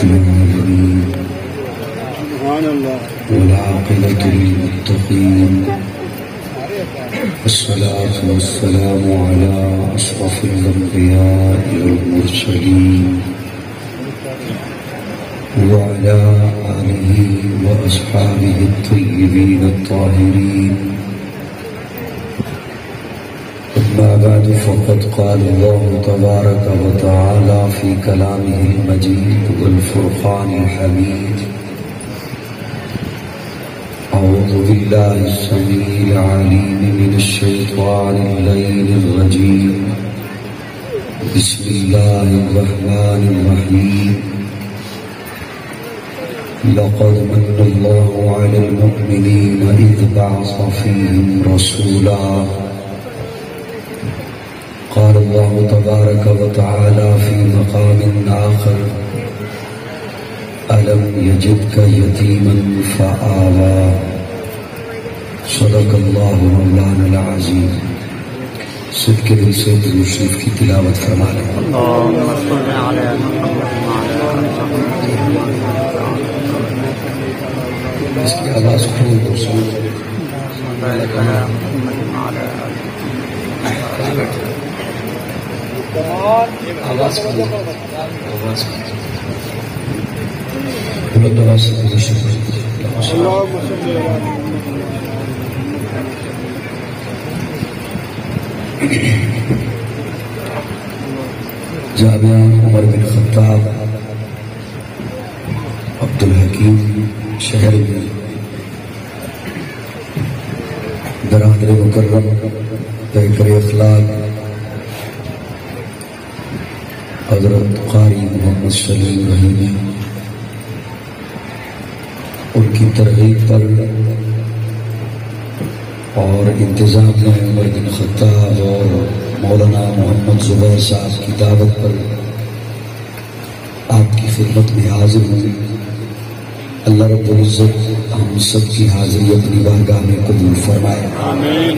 رب العالمين والعاقبة للمتقين والصلاة والسلام على أشرف الأنبياء والمرسلين وعلى آله وأصحابه الطيبين الطاهرين. أما بعد فقد قال الله تبارك وتعالى في كلامه المجيد والفرقان الحميد: أعوذ بالله السميع العليم من الشيطان اللعين الرجيم. بسم الله الرحمن الرحيم. لقد من الله على المؤمنين إذ بعث فيهم رسولا. قال الله تبارك وتعالى في مقام آخر: ألم يجدك يتيما فآوى. صدق الله مولانا العظيم. صدق دل سے درود شریف کی تلاوت فرما لیں. اللهم صل على محمد وعلى آل محمد. اس کی آواز کھول دو سن. بارك على محمد وعلى آل آواز کھول دو. آواز کھول دو. بلند آواز سے پوزیشن پر. اللهم صل على جامعہ عمر بن خطاب عبدالحکیم شہر میں برادر مکرم پیکر اخلاق حضرت قاری محمد سلیم رحیمی ان کی ترغیب پر اور انتظام میں عمر بن خطاب اور مولانا محمد زبیر صاحب کی دعوت پر آپ کی خدمت میں حاضر ہوں. اللہ رب العزت ہم سب کی حاضری اپنی بارگاہ میں قبول فرمائے. آمین.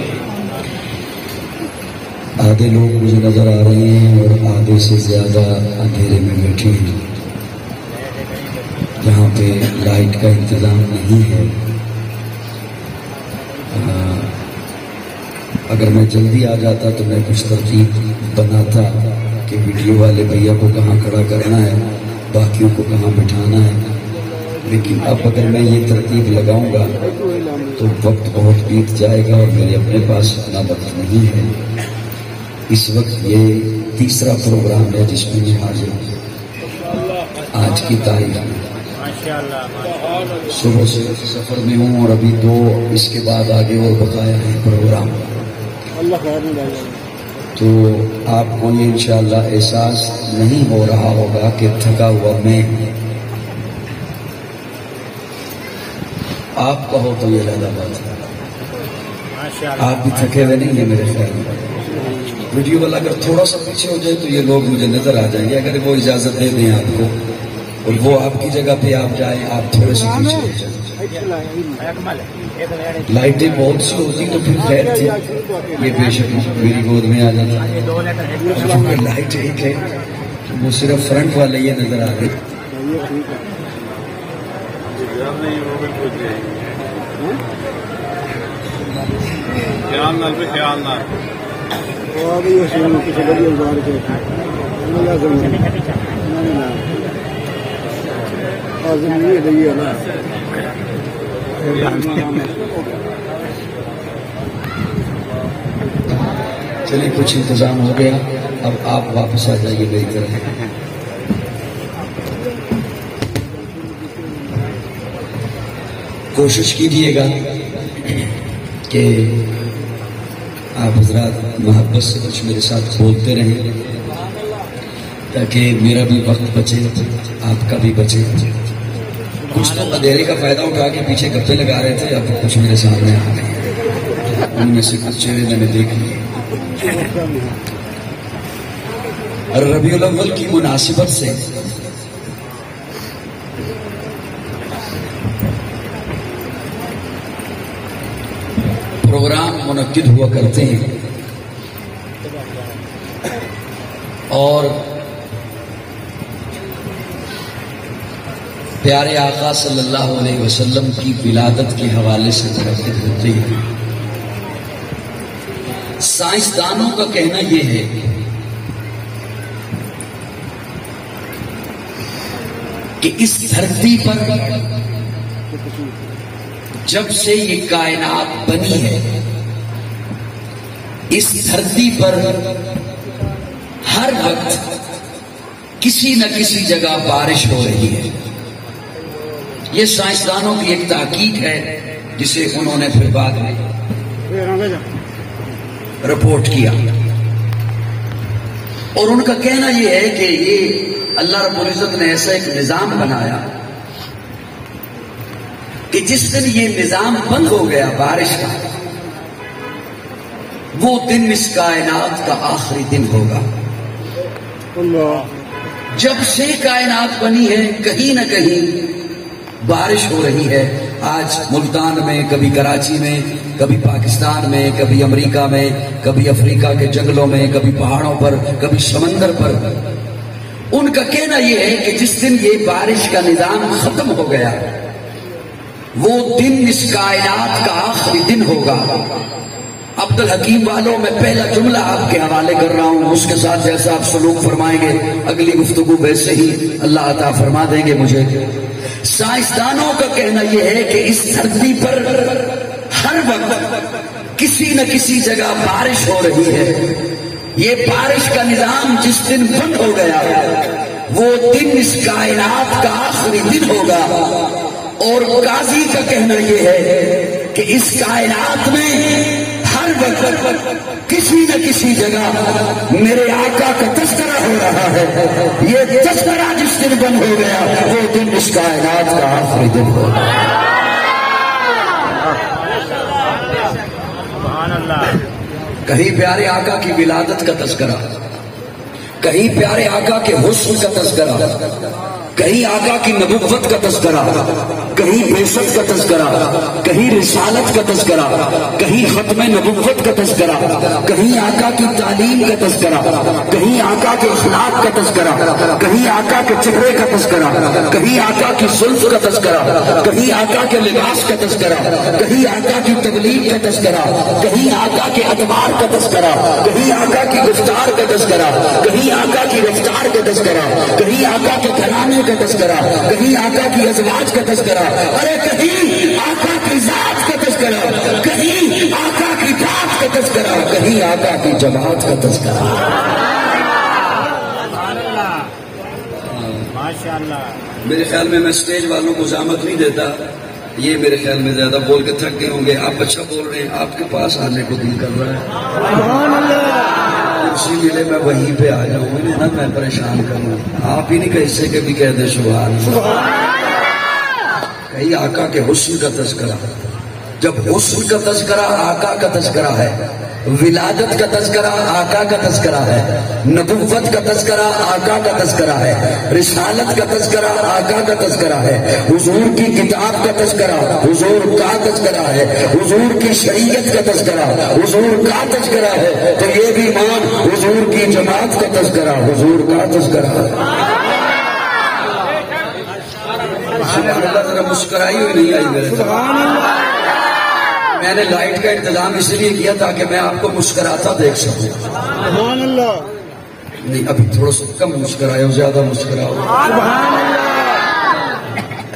آدھے لوگ مجھے نظر آ رہے ہیں اور آدھے سے زیادہ اندھیرے میں بیٹھے ہیں جہاں پہ لائٹ کا انتظام نہیں ہے. اگر میں جلدی آ جاتا تو میں کچھ ترتیب بناتا کہ ویڈیو والے بھیا کو کہاں کھڑا کرنا ہے، باقیوں کو کہاں بٹھانا ہے، لیکن اب اگر میں یہ ترتیب لگاؤں گا تو وقت بہت بیت جائے گا اور میرے اپنے پاس اتنا وقت نہیں ہے. اس وقت یہ تیسرا پروگرام ہے جس میں میں حاضر ہوں آج کی تاریخ میں. صبح سے سفر میں ہوں اور ابھی 2 اس کے بعد آگے اور بقایا ہے پروگرام. تو آپ کو یہ انشاءاللہ احساس نہیں ہو رہا ہوگا کہ تھکا ہوا میں ہوں. آپ کہو تو یہ زیادہ بات ہے. آپ بھی تھکے ہوئے نہیں ہیں میرے خیال میں. ویڈیو والا اگر تھوڑا سا پیچھے ہو جائے تو یہ لوگ مجھے نظر آ جائیں گے. اگر وہ اجازت دے دیں آپ کو اور وہ آپ کی جگہ پہ آپ جائیں، آپ تھوڑے سے پیچھے ہو جائیں. لائٹیں بہت سی ہوتی تو پھر خیر تھی، یہ بے شک میری گود میں آ جاتا. کیونکہ لائٹ ایک ہے وہ صرف فرنٹ والے یہ نظر آ رہے. چلیے کچھ انتظام ہو گیا، اب آپ واپس آ جائیے میری طرف. کوشش کیجیے گا کہ آپ حضرات محبت سے کچھ میرے ساتھ بولتے رہیں تاکہ میرا بھی وقت بچے، آپ کا بھی بچے. کچھ تو اندھیرے کا فائدہ اٹھا کے پیچھے گپے لگا رہے تھے، اب کچھ میرے سامنے آ گئے. ان میں سے کچھ چہرے میں نے دیکھ لیے. ربیع الاول کی مناسبت سے پروگرام منعقد ہوا کرتے ہیں اور پیارے آقا صلی اللہ علیہ وسلم کی ولادت کے حوالے سے تحقیق ہوتی ہے۔ سائنسدانوں کا کہنا یہ ہے کہ اس دھرتی پر جب سے یہ کائنات بنی ہے، اس دھرتی پر ہر وقت کسی نہ کسی جگہ بارش ہو رہی ہے۔ یہ سائنسدانوں کی ایک تحقیق ہے جسے انہوں نے پھر بعد میں رپورٹ کیا، اور ان کا کہنا یہ ہے کہ یہ اللہ رب العزت نے ایسا ایک نظام بنایا کہ جس دن یہ نظام بند ہو گیا بارش کا، وہ دن اس کائنات کا آخری دن ہوگا۔ جب سے کائنات بنی ہے کہیں نہ کہیں بارش ہو رہی ہے۔ آج ملتان میں، کبھی کراچی میں، کبھی پاکستان میں، کبھی امریکہ میں، کبھی افریقہ کے جنگلوں میں، کبھی پہاڑوں پر، کبھی سمندر پر۔ ان کا کہنا یہ ہے کہ جس دن یہ بارش کا نظام ختم ہو گیا، وہ دن اس کائنات کا آخری دن ہوگا۔ عبد الحکیم والوں میں پہلا جملہ آپ کے حوالے کر رہا ہوں، اس کے ساتھ جیسا آپ سلوک فرمائیں گے اگلی گفتگو ویسے ہی اللہ عطا فرما دیں گے مجھے۔ سائنسدانوں کا کہنا یہ ہے کہ اس دھرتی پر ہر وقت کسی نہ کسی جگہ بارش ہو رہی ہے۔ یہ بارش کا نظام جس دن بند ہو گیا، وہ دن اس کائنات کا آخری دن ہوگا۔ اور قاضی کا کہنا یہ ہے کہ اس کائنات میں ہر وقت کسی نہ کسی جگہ میرے آقا کا تذکرہ ہو رہا ہے۔ یہ تذکرہ جس دن بند ہو گیا، وہ دن اس کائنات کا آخری دن ہوگا۔ کہیں پیارے آقا کی ولادت کا تذکرہ، کہیں پیارے آقا کے حسن کا تذکرہ، کہیں آقا کی نبوت کا تذکرہ، کہیں بعثت کا تذکرہ، کہیں رسالت کا تذکرہ، کہیں ختم نبوت کا تذکرہ، کہیں آقا کی تعلیم کا تذکرہ، کہیں آقا کے اخلاق کا تذکرہ، کہیں آقا کے چہرے کا تذکرہ، کہیں آقا کی زلف کا تذکرہ، کہیں آقا کے لباس کا تذکرہ، کہیں آقا کی تبلیغ کا تذکرہ، کہیں آقا کے ادوار کا تذکرہ، کہیں آقا کی گفتار کا تذکرہ، کہیں آقا کی رفتار کا تذکرہ، کہیں آقا کے گھرانے کا تذکرہ، کہیں آقا کی ازواج کا تذکرہ، ارے کہیں آقا کی ذات کا تذکرہ، کہیں آقا کی ذات کا تذکرہ، کہیں آقا کی جماعت کا تذکرہ۔ میرے خیال میں اسٹیج والوں کو زحمت نہیں دیتا، یہ میرے خیال میں زیادہ بول کے تھک گئے ہوں گے۔ آپ اچھا بول رہے ہیں، آپ کے پاس آنے کو دل کر رہا ہے، اسی لیے میں وہیں پہ آ جاؤں، انہیں نا میں پریشان کروں، آپ ہی نہیں کہہ سکے بھی کہہ دے سبحان اللہ۔ کہیں آقا کے حسن کا تذکرہ، جب حسن کا تذکرہ آقا کا تذکرہ ہے، ولادت کا تذکرہ آقا کا تذکرہ ہے، نبوت کا تذکرہ آقا کا تذکرہ ہے، رسالت کا تذکرہ آقا کا تذکرہ ہے، حضور کی کتاب کا تذکرہ حضور کا تذکرہ ہے، حضور کی شریعت کا تذکرہ حضور کا تذکرہ ہے، تو یہ بھی مان حضور کی جماعت کا تذکرہ حضور کا تذکرہ ہے۔ سبحان اللہ، ذرا مسکرائی ہوئی نہیں آئی میرے ساتھ۔ میں نے لائٹ کا انتظام اس لیے کیا تاکہ میں آپ کو مسکراتا دیکھ سکوں۔ سبحان اللہ۔ نہیں، ابھی تھوڑا سا کم مسکرائے ہو، زیادہ مسکراؤ۔ سبحان اللہ۔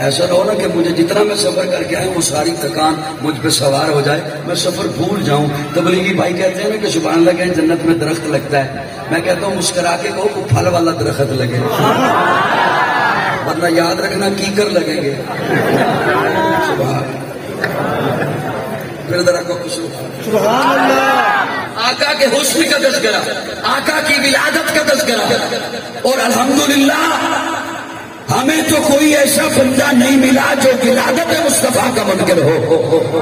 ایسا نہ ہو نا کہ مجھے جتنا میں سفر کر کے آئے وہ ساری تھکان مجھ پہ سوار ہو جائے، میں سفر بھول جاؤں۔ تبلیغی بھائی کہتے ہیں نا کہ سبحان اللہ کہ جنت میں درخت لگتا ہے، میں کہتا ہوں مسکرا کے کہو کہ پھل والا درخت لگے، ورنہ یاد رکھنا کیکر لگیں گے۔ سبحان پھر ذرا کو سبحان اللہ۔ آقا کے حسن کا تذکرہ، آقا کی ولادت کا تذکرہ، اور الحمدللہ ہمیں تو کوئی ایسا بندہ نہیں ملا جو ولادت مصطفیٰ کا منکر ہو،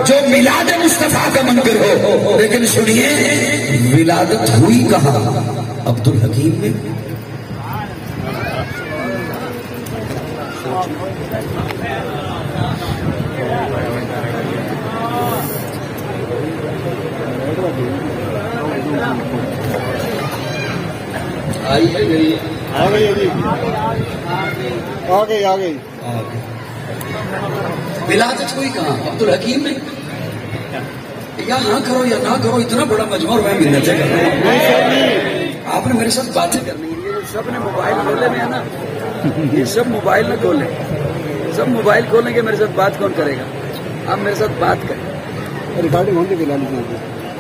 جو میلاد مصطفیٰ کا منکر ہو۔ لیکن سنیے، ولادت ہوئی کہاں؟ عبد الحکیم میں۔ آئی ہے، آ گئی، آ گئی، آ گئی۔ ولادت ہوئی کہاں؟ عبدالحکیم نے یا ہاں کرو یا نہ کرو اتنا بڑا مجموعہ میں منتیں کر رہے ہیں. آپ نے میرے ساتھ باتیں کرنی ہے. یہ سب نے موبائل کھولے میں ہے نا, یہ سب موبائل نہ کھولیں, سب موبائل کھولیں گے میرے ساتھ بات کون کرے گا؟ آپ میرے ساتھ بات کریں. ریکارڈنگ ہونے کے لیے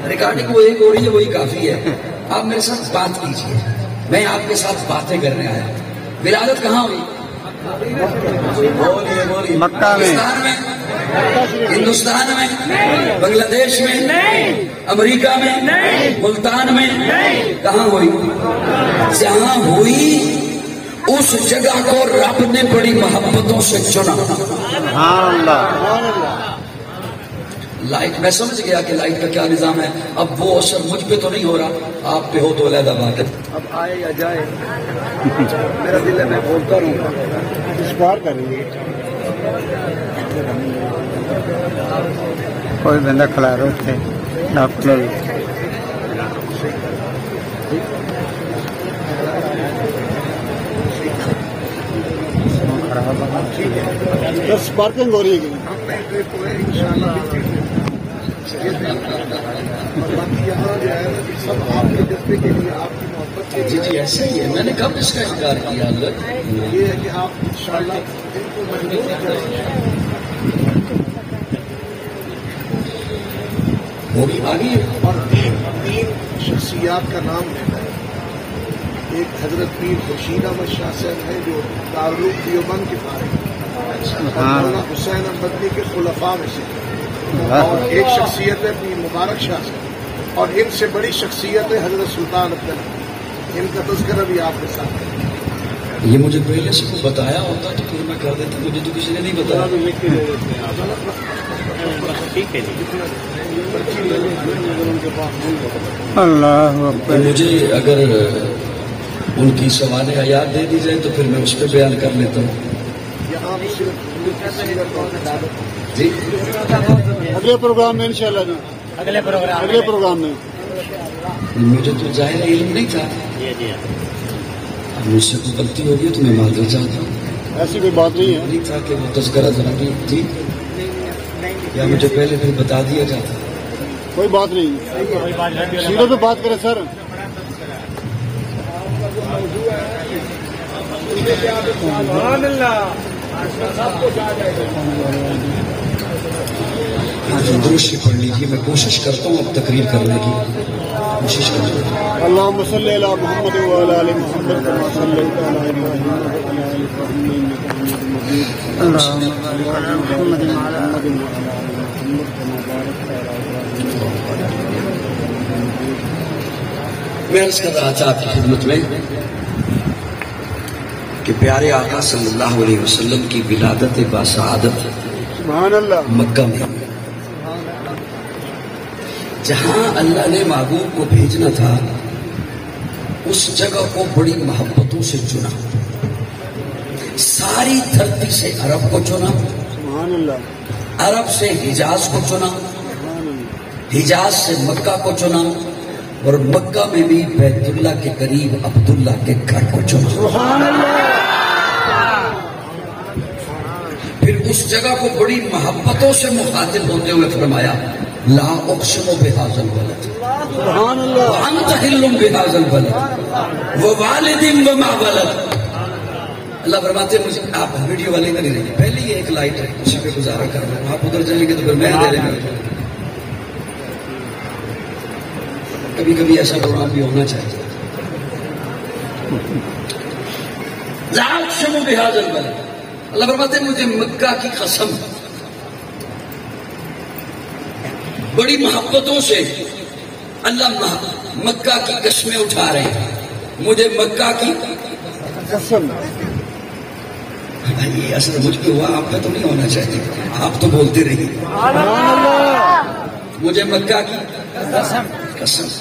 ریکارڈنگ وہی ہو رہی ہے, وہی کافی ہے. آپ میرے ساتھ بات کیجیے, میں آپ کے ساتھ باتیں کرنے آیا. ولادت کہاں ہوئی؟ بولیے مکہ میں, ہندوستان میں, بنگلہ دیش میں, امریکہ میں, ملتان میں, کہاں ہوئی؟ جہاں ہوئی اس جگہ کو رب نے بڑی محبتوں سے چنا. سبحان اللہ. لائٹ میں سمجھ گیا کہ لائٹ کا کیا نظام ہے. اب وہ اثر مجھ پہ تو نہیں ہو رہا, آپ پہ ہو تو علیحدہ بات ہے. اب آئے یا جائے میرا دل ہے, میں بولتا رہوں. اس بار کریں گے. کوئی بندہ کھڑا رہتے ڈاکٹر بس پارکنگ ہو رہی ہے. جی جی ایسا ہی ہے. میں نے کب اس کا انکار کیا؟ یہ ہے کہ آپ انشاءاللہ وہ بھی آگے اور تین شخصیات کا نام لینا ہے. ایک حضرت پیر خورشید احمد شاہ صاحب ہیں جو دارالعلوم دیوبند کے فارغ ہیں, مولانا حسین مدنی کے خلفاء میں سے, اور ایک شخصیت ہے پیر مبارک شاہ صاحب, اور ان سے بڑی شخصیت ہے حضرت سلطان عبداللہ. ان کا تذکرہ بھی آپ کے ساتھ ہے. یہ مجھے پہلے سے کو بتایا ہوتا تو پھر میں کر دیتا, مجھے تو کسی نے نہیں بتایا. اللہ اکبر. مجھے اگر ان کی سوال حیات دے دی جائے تو پھر میں اس پہ بیان کر لیتا ہوں. یہاں بھی صرف جی اگلے پروگرام میں انشاءاللہ نا, اگلے پروگرام میں. مجھے تو ظاہر علم نہیں تھا, مجھ سے کوئی غلطی ہوگی تو میں معذرت چاہتا ہوں. ایسی کوئی بات نہیں ہے. نہیں تھا کہ وہ تذکرہ ضروری تھی یا مجھے پہلے پھر بتا دیا جاتا. کوئی بات نہیں, سیدھے تو بات کریں سر. درست پڑھ لیجیے. میں کوشش کرتا ہوں اب تقریر کرنے کی کوشش کرتا ہوں. اللهم صل على محمد وعلى ال محمد كما صليت على ابراهيم وعلى ال ابراهيم انك حميد مجيد. اللهم بارك على محمد وعلى آل محمد كما باركت على ابراهيم. میں عرض کر رہا تھا آپ کی خدمت میں کہ پیارے آقا صلی اللہ علیہ وسلم کی ولادت باسعادت سبحان اللہ. مکہ میں, جہاں اللہ نے محبوب کو بھیجنا تھا اس جگہ کو بڑی محبتوں سے چنا. ساری دھرتی سے عرب کو چنا, سبحان اللہ. عرب سے حجاز کو چنا, سبحان اللہ. حجاز سے مکہ کو چنا, اور مکہ میں بھی بیت اللہ کے قریب عبداللہ کے گھر کو چنا. سبحان اللہ. پھر اس جگہ کو بڑی محبتوں سے مخاطب ہوتے ہوئے فرمایا لا اقسم بهذا البلد سبحان اللہ. وانت حل بهذا البلد ووالد وما ولد. اللہ فرماتے ہیں مجھے, آپ ویڈیو والے کا نہیں رہے, پہلے ہی ایک لائٹ ہے اسی پہ گزارا کر رہا ہوں. آپ ادھر جائیں گے تو پھر میں دے دیں گا. کبھی کبھی ایسا پروگرام بھی ہونا چاہیے. لا اقسم بهذا البلد, اللہ فرماتے ہیں مجھے مکہ کی قسم, بڑی محبتوں سے اللہ مکہ کی قسمیں اٹھا رہے ہیں. مجھے مکہ کی قسم. یہ اصل مجھ پہ ہوا, آپ کا تو نہیں ہونا چاہیے, آپ تو بولتے رہیے. سبحان اللہ. مجھے مکہ کی قسم.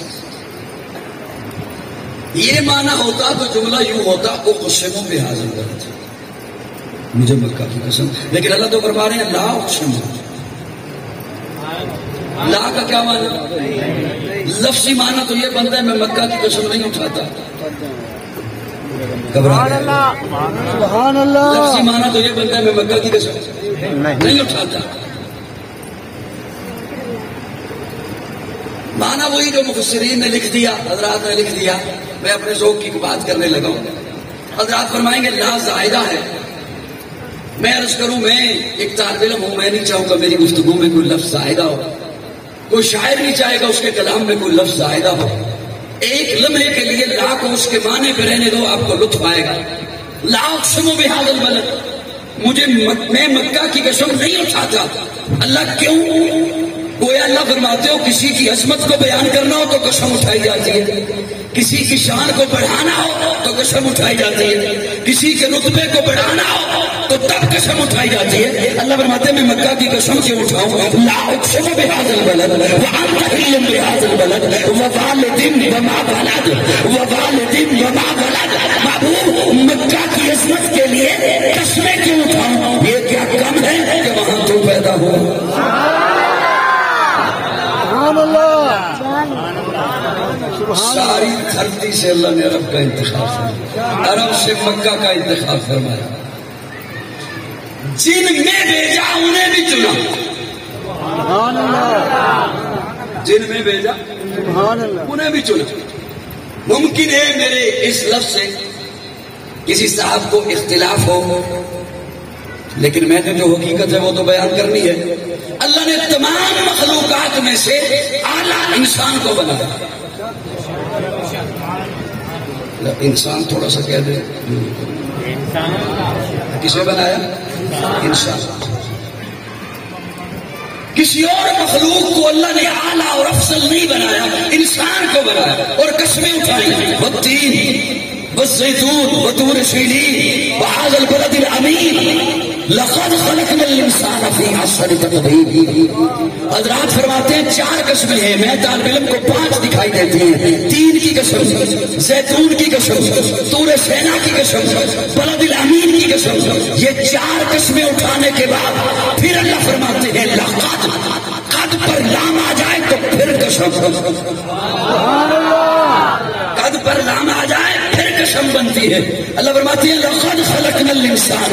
یہ معنی ہوتا تو جملہ یوں ہوتا اقسم بهذا البلد, مجھے مکہ کی قسم. لیکن اللہ تو فرما رہے ہیں لا اقسم. لا کا کیا معنی؟ لفظی معنی تو یہ بنتا ہے میں مکہ کی قسم نہیں اٹھاتا. گھبرا گیا. سبحان اللہ. لفظی معنی تو یہ بنتا ہے میں مکہ کی قسم. نہیں اٹھاتا. معنی وہی جو مفسرین نے لکھ دیا، حضرات نے لکھ دیا. میں اپنے ذوق کی بات کرنے لگا ہوں. حضرات فرمائیں گے لا زائدہ ہے. میں عرض کروں میں ایک طالب علم ہوں، میں نہیں چاہوں گا میری گفتگو میں کوئی لفظ زائدہ ہو. کوئی شاعر نہیں چاہے گا اس کے کلام میں کوئی لفظ زائدہ ہو. ایک لمحے کے لیے لا کو اس کے معنی پہ رہنے دو، آپ کو لطف آئے گا. لا اقسم بہذا البلد، مجھے میں مکہ کی قسم نہیں اٹھاتا. اللہ کیوں؟ گویا اللہ فرماتے ہو کسی کی عظمت کو بیان کرنا ہو تو قسم اٹھائی جاتی ہے، کسی کی شان کو بڑھانا ہو تو قسم اٹھائی جاتی ہے، کسی کے رتبے کو بڑھانا ہو تو تب قسم اٹھائی جاتی ہے. اللہ فرماتے ہیں میں مکہ کی قسم کیوں اٹھاؤں؟ لا اقسم بہذا البلد وانت حل بہذا البلد ووالد وما ولد ووالد وما ولد. محبوب مکہ کی عظمت کے لیے قسمیں کیوں اٹھاؤں؟ یہ کیا کم ہے کہ وہاں تو پیدا ہو؟ ساری دھرتی سے اللہ نے عرب کا انتخاب فرمایا، عرب سے مکہ کا انتخاب فرمایا. جن میں بھیجا انہیں بھی چنا. جن میں بھیجا انہیں بھی چنا. ممکن ہے میرے اس لفظ سے کسی صاحب کو اختلاف ہو، لیکن میں نے جو حقیقت ہے وہ تو بیان کرنی ہے. اللہ نے تمام مخلوقات میں سے اعلیٰ انسان کو بنایا. انسان تھوڑا سا کہہ دے، کسے بنایا؟ انسان. کسی اور مخلوق کو اللہ نے اعلیٰ اور افضل نہیں بنایا، انسان کو بنایا. اور قسمیں اٹھائی والتین والزیتون وطور سینین وهذا البلد الامین لقد خلقنا الانسان فی احسن تقویم. حضرات فرماتے ہیں 4 قسمیں ہیں، میں طالب علم کو 5 دکھائی دیتی ہیں. 3 کی قسم، زیتون کی قسم، طور سینا کی قسم، بلد الامین کی قسم. یہ 4 قسمیں اٹھانے کے بعد پھر اللہ فرماتے ہیں لقد، قد پر لام آ جائے تو پھر قسم. قد پر لام آ جائے پھر قسم بنتی ہے. اللہ فرماتے ہیں لقد خلقنا الانسان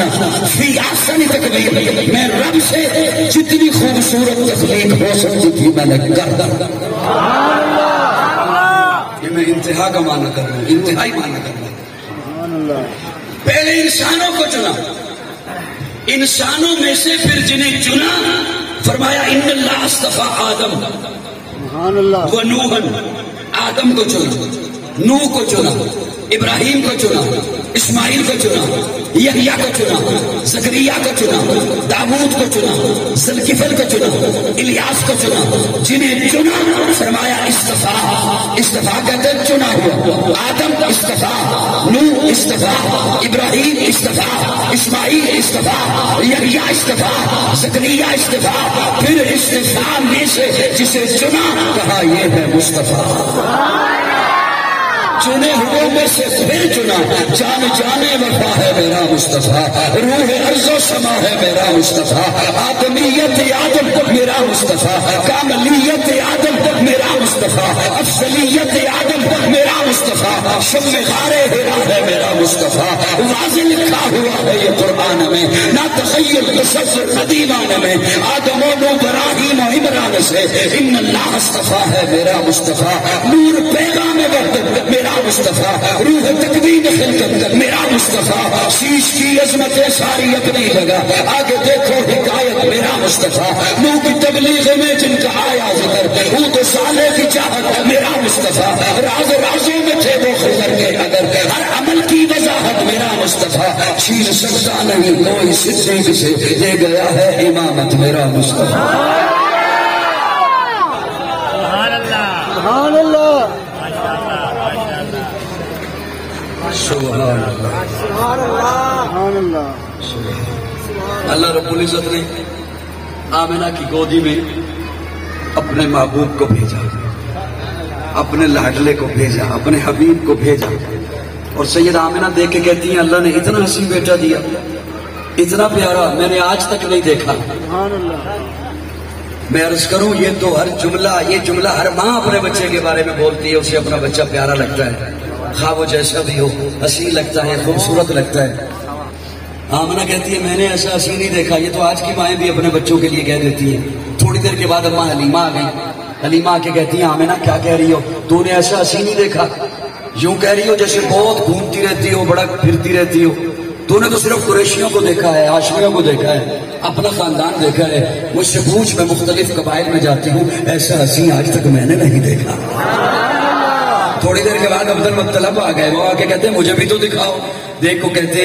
فی احسن تقویم. میں رب سے جتنی خوبصورت تخلیق ہو سکتی تھی میں نے کر دی. یہ میں انتہا کا معنی کر رہا ہوں، انتہائی معنی کر رہا ہوں. پہلے انسانوں کو چنا، انسانوں میں سے پھر جنہیں چنا فرمایا ان اللہ اصطفیٰ آدم و نوحن. آدم کو چنا، نوح کو چنا، ابراہیم کو چنا، اسماعیل کو چنا، یحییٰ کو چنا، زکریا کو چنا، داؤد کو چنا، ذوالکفل کو چنا، الیاس کو چنا. جنہیں چنا فرمایا استفا. استفا کہتے ہیں چنا ہوا. آدم استفا، نوح استفا، ابراہیم استفا، اسماعیل استفا، یحییٰ استفا، زکریا استفا. پھر استفا میں سے جسے چنا کہا یہ ہے مصطفیٰ. چنے ہوئے میں سے پھر چنا. جان جانے وفا ہے میرا مصطفیٰ، روح ارض و سما ہے میرا مصطفیٰ، آدمیت آدم میرا مصطفیٰ، کاملیت آدم میرا مصطفیٰ، افضلیت آدم میرا مصطفیٰ، شم غار ہرا ہے میرا مصطفیٰ. واضح لکھا ہوا ہے یہ قرآن میں، نہ تخیل تصور قدیمان میں. آدم و نوح ابراہیم و عمران سے ان اللہ اصطفیٰ ہے میرا مصطفیٰ. نور پیغام وحدت میرا مصطفیٰ، روح تقدیم خلقت میرا مصطفیٰ. شیش کی عظمت ساری اپنی جگہ، آگے دیکھو حکایت میرا مصطفیٰ. نوح کی تبلیغ میں جن کا آیا ذکر، اود صالح کی چاہت میرا مصطفیٰ. راز رازوں میں تھے وہ خضر کے اگر، ہر عمل کی وضاحت میرا مصطفیٰ. چھین سکتا نہیں کوئی صدیق سے، دے گیا ہے امامت میرا مصطفیٰ. سبحان اللہ، سبحان اللہ، سبحان اللہ. اللہ رب العزت نے آمنہ کی گودی میں اپنے محبوب کو بھیجا، اپنے لاڈلے کو بھیجا، اپنے حبیب کو بھیجا. اور سید آمنہ دیکھ کے کہتی ہیں اللہ نے اتنا حسین بیٹا دیا، اتنا پیارا میں نے آج تک نہیں دیکھا. میں عرض کروں یہ تو ہر جملہ، یہ جملہ ہر ماں اپنے بچے کے بارے میں بولتی ہے. اسے اپنا بچہ پیارا لگتا ہے، خواہ وہ جیسا بھی ہو، حسین لگتا ہے، خوبصورت لگتا ہے. آمنہ کہتی ہے میں نے ایسا ہنسی نہیں دیکھا. یہ تو آج کی مائیں بھی اپنے بچوں کے لیے کہہ دیتی ہیں. تھوڑی دیر کے بعد اماں حلیمہ آ گئی. حلیمہ آ کے کہتی ہیں آمنہ کیا کہہ رہی ہو؟ تو نے ایسا ہنسی نہیں دیکھا. یوں کہہ رہی ہو جیسے بہت گھومتی رہتی ہو, بڑا پھرتی رہتی ہو. تو نے تو صرف قریشیوں کو دیکھا ہے, ہاشمیوں کو دیکھا ہے, اپنا خاندان دیکھا ہے. مجھ سے پوچھ, میں مختلف قبائل میں جاتی ہوں, ایسا ہنسی آج تک میں نے نہیں دیکھا. تھوڑی دیر کے بعد عبد المطلب آ گئے. وہ آ کے کہتے ہیں مجھے بھی تو دکھاؤ. دیکھو کہتے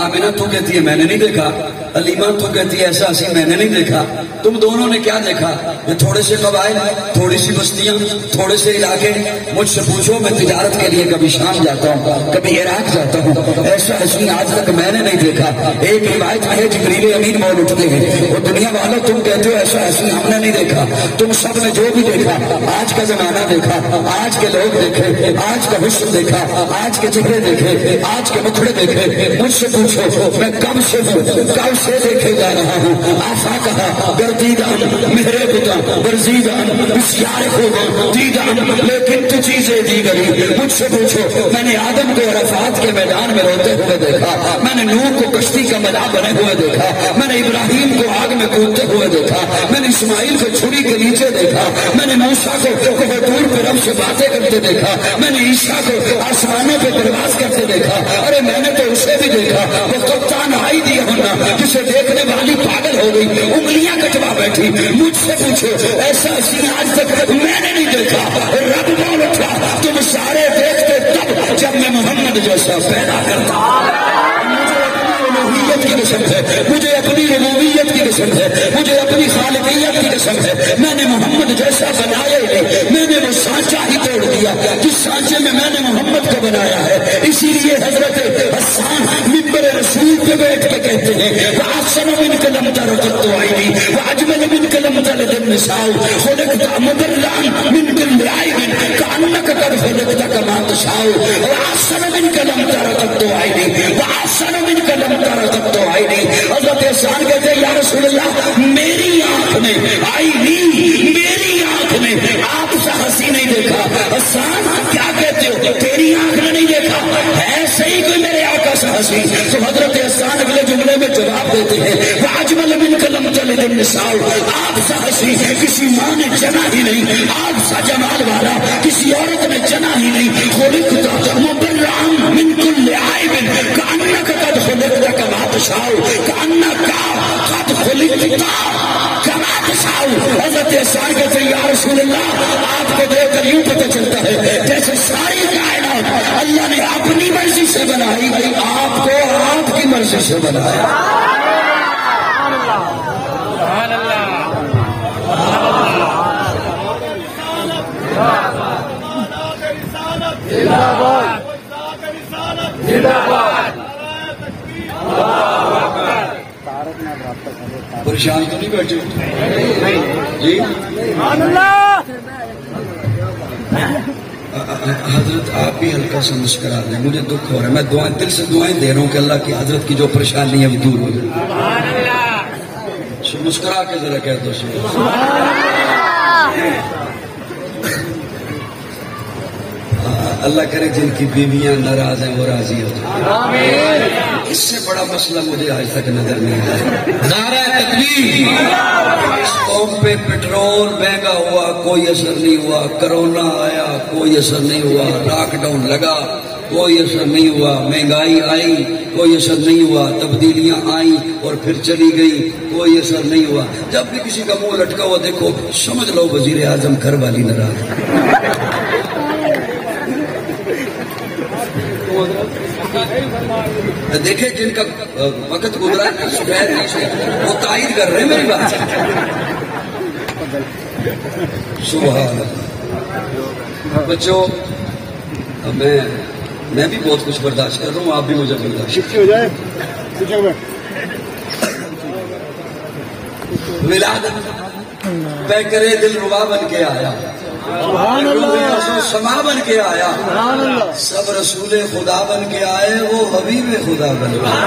آمنہ تو کہتی ہے میں نے نہیں دیکھا. حلیمہ تو کہتی ہے ایسا ہنسی میں نے نہیں دیکھا. تم دونوں نے کیا دیکھا؟ یہ تھوڑے سے قبائل, تھوڑی سی بستیاں, تھوڑے سے علاقے. مجھ سے پوچھو, میں تجارت کے لیے کبھی شام جاتا ہوں, کبھی عراق جاتا ہوں, ایسا ہنسی آج تک میں نے نہیں دیکھا. ایک روایت ہے جبریل امین بول اٹھتے ہیں, وہ دنیا والوں تم کہتے ہو ایسا ہنسی ہم نے نہیں دیکھا. تم سب نے جو بھی دیکھا, آج کا زمانہ دیکھا, آج کے لوگ دیکھے, آج کا حسن دیکھا, آج کے چہرے دیکھے, آج کے مکھڑے دیکھے. مجھ سے پوچھو میں کب سے دیکھے جا رہا ہوں. آفا کہا گردیدان مہرے بتا ورزیدان بسیار خوباں دیدان, لیکن تو چیزیں دی گئی. مجھ سے پوچھو میں نے آدم کو عرفات کے میدان میں روتے ہوئے دیکھا, میں نے نوح کو کشتی کا ملا بنے ہوئے دیکھا, میں نے ابراہیم کو آگ میں کودتے ہوئے دیکھا, میں نے اسماعیل کو چھری کے نیچے دیکھا, میں نے موسیٰ کو دور پہ رب سے باتیں کرتے دیکھا, میں نے عیسیٰ کو آسمانوں پہ پرواز کرتے دیکھا. ارے میں نے تو اسے بھی دیکھا وہ کپتان آئی دیا ہونا جسے دیکھنے والی پاگل ہو گئی, انگلیاں کٹوا بیٹھی. مجھ سے پوچھو ایسا ہنسی آج تک میں نے نہیں دیکھا. رب بول اٹھا تم سارے دیکھتے تب جب میں محمد جیسا پیدا کرتا. کی قسم ہے, مجھے اپنی ربوبیت کی قسم ہے, مجھے اپنی خالقیت کی قسم ہے, میں نے محمد جیسا بنایا ہی نہیں. میں نے وہ سانچہ ہی توڑ دیا جس سانچے میں نے محمد کو بنایا ہے. اسی لیے حضرت حسان منبر رسول پہ بیٹھ کے کہتے ہیں وَأَحْسَنُ مِنْكَ لَمْ تَرَ قَطُّ عَيْنِي وَأَجْمَلُ مِنْكَ لَمْ تَلِدِ النِّسَاءُ خُلِقْتَ مُبَرَّأً مِنْ كُلِّ عَيْبٍ كَأَنَّكَ قَدْ خُلِقْتَ كَمَا تَشَاءُ وَأَحْسَنُ مِنْكَ لَمْ تَرَ قَطُّ عَيْنِي وَأَحْسَنُ مِنْكَ لَمْ تَرَ قَطُّ عَيْنِي. حضرت حسان کہتے ہیں یا رسول اللہ میری آنکھ نے میری آنکھ نے آپ سا ہنسی نہیں دیکھا. حسان کیا کہتے ہو, تیری آنکھ نے نہیں دیکھا, ہے صحیح کوئی میرے آقا سا ہنسی؟ تو حضرت حسان اگلے جملے میں جواب دیتے ہیں وَأَجْمَلُ مِنْكَ لَمْ تَلِدِ النِّسَاءُ آپ سا ہنسی کسی ماں نے جنا ہی نہیں, آپ سا جمال والا کسی عورت نے جنا ہی نہیں. خُلِقْتَ مُبَرَّأً مِنْ كُلِّ عَيْبٍ كَأَنَّكَ قَدْ خُلِقْتَ كَمَا تَشَاءُ كَأَنَّكَ قَدْ خُلِقْتَ كَمَا تَشَاءُ. حضرت حسان کہتے ہیں یا رسول اللہ آپ کو دیکھ کر یوں پتہ چلتا ہے جیسے ساری کائنات اللہ نے اپنی مرضی سے بنائی, آپ کو آپ کی مرضی سے بنایا. پریشان تو نہیں بیٹھے جی؟ حضرت آپ بھی ہلکا سا مسکرا دیں, مجھے دکھ ہو رہا ہے. میں دعائیں دل سے دعائیں دے رہا ہوں کہ اللہ کی حضرت کی جو پریشانی ہے وہ دور ہو جائے. مسکرا کے ذرا کہہ دو اللہ کرے جن کی بیویاں ناراض ہیں وہ راضی ہو جائیں. اس سے بڑا مسئلہ مجھے آج تک نظر نہیں آیا. نعرہ تکبیر. اس قوم پہ پٹرول مہنگا ہوا کوئی اثر نہیں ہوا, کرونا آیا کوئی اثر نہیں ہوا, لاک ڈاؤن لگا کوئی اثر نہیں ہوا, مہنگائی آئی کوئی اثر نہیں ہوا, تبدیلیاں آئیں اور پھر چلی گئی کوئی اثر نہیں ہوا. جب بھی کسی کا منہ لٹکا ہوا دیکھو سمجھ لو وزیر اعظم گھر والی ناراض. دیکھیں جن کا وقت گزرا ہے وہ تائید کر رہے ہیں میری بات. سبحان اللہ. بچوں میں بھی بہت کچھ برداشت کر رہا ہوں, آپ بھی مجھے برداشت ہو جائے. ولادت پیکرے دل ربا بن کے آیا, سما بن کے آیا, سب رسول خدا بن کے آئے, وہ حبیب خدا بن کے آئے.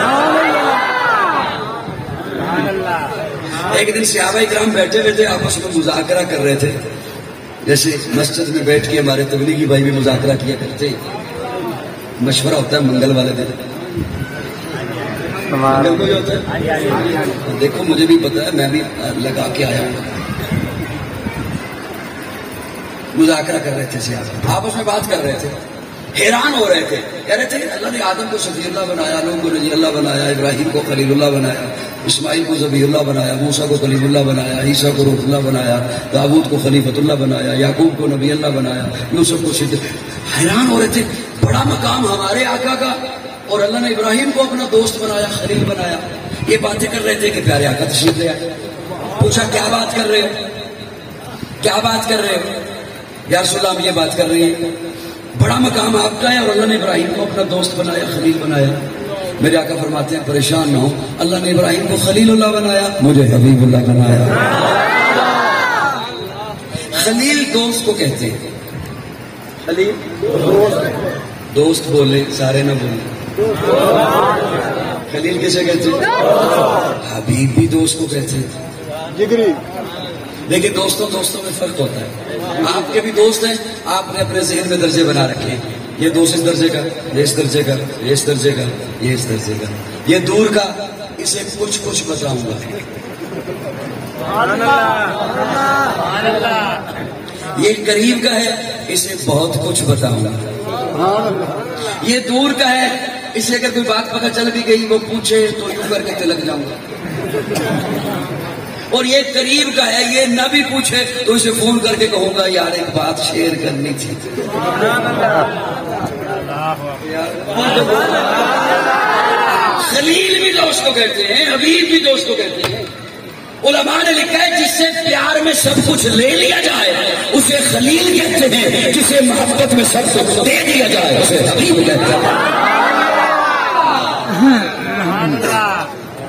ایک دن صحابہ کرام بیٹھے ہوئے تھے, آپس میں مذاکرہ کر رہے تھے, جیسے مسجد میں بیٹھ کے ہمارے تبلیغی بھائی بھی مذاکرہ کیا کرتے, مشورہ ہوتا ہے منگل والے دن. دل کو جو ہوتا ہے دیکھو مجھے بھی پتا ہے میں بھی لگا کے آیا ہوں مذاکرہ کر رہے تھے سیاست آپس میں بات کر رہے تھے حیران ہو رہے تھے کہہ رہے تھے اللہ نے آدم کو صفی اللہ بنایا نوح کو نبی اللہ بنایا ابراہیم کو خلیل اللہ بنایا اسماعیل کو ذبیح اللہ بنایا موسیٰ کو کلیم اللہ بنایا عیسیٰ کو روح اللہ بنایا داؤد کو خلیفۃ اللہ بنایا یعقوب کو نبی اللہ بنایا یوسف کو صدیق حیران ہو رہے تھے بڑا مقام ہمارے آقا کا اور اللہ نے ابراہیم کو اپنا دوست بنایا خلیل بنایا یہ باتیں کر رہے تھے کہ پیارے آقا تشریف لے آئے پوچھا کیا بات کر رہے ہو کیا بات کر رہے ہو یا رسول اللہ ہم یہ بات کر رہے ہیں بڑا مقام آپ کا ہے اور اللہ نے ابراہیم کو اپنا دوست بنایا خلیل بنایا میرے آقا فرماتے ہیں پریشان نہ ہو اللہ نے ابراہیم کو خلیل اللہ بنایا مجھے حبیب اللہ بنایا خلیل دوست کو کہتے ہیں خلیل دوست بولے سارے نہ بولے خلیل کیسے کہتے ہیں حبیب بھی دوست کو کہتے ہیں جگری لیکن دوستوں میں فرق ہوتا ہے آپ کے بھی دوست ہیں آپ نے اپنے ذہن میں درجے بنا رکھے ہیں یہ دوست اس درجے کا یہ اس درجے کا یہ اس درجے کا یہ اس درجے کا یہ دور کا اسے کچھ بتاؤں گا یہ قریب کا ہے اسے بہت کچھ بتاؤں گا یہ دور کا ہے اسے اگر کوئی بات پتہ چل بھی گئی وہ پوچھے تو یوں کر کے تلک جاؤں گا اور یہ قریب کا ہے یہ نہ بھی پوچھے تو اسے فون کر کے کہوں گا یار ایک بات شیئر کرنی تھی خلیل بھی دوست کو کہتے ہیں حبیب بھی دوست کو کہتے ہیں علماء نے لکھا ہے جس سے پیار میں سب کچھ لے لیا جائے اسے خلیل کہتے ہیں جسے محبت میں سب کچھ دے دیا جائے اسے حبیب کہتے ہیں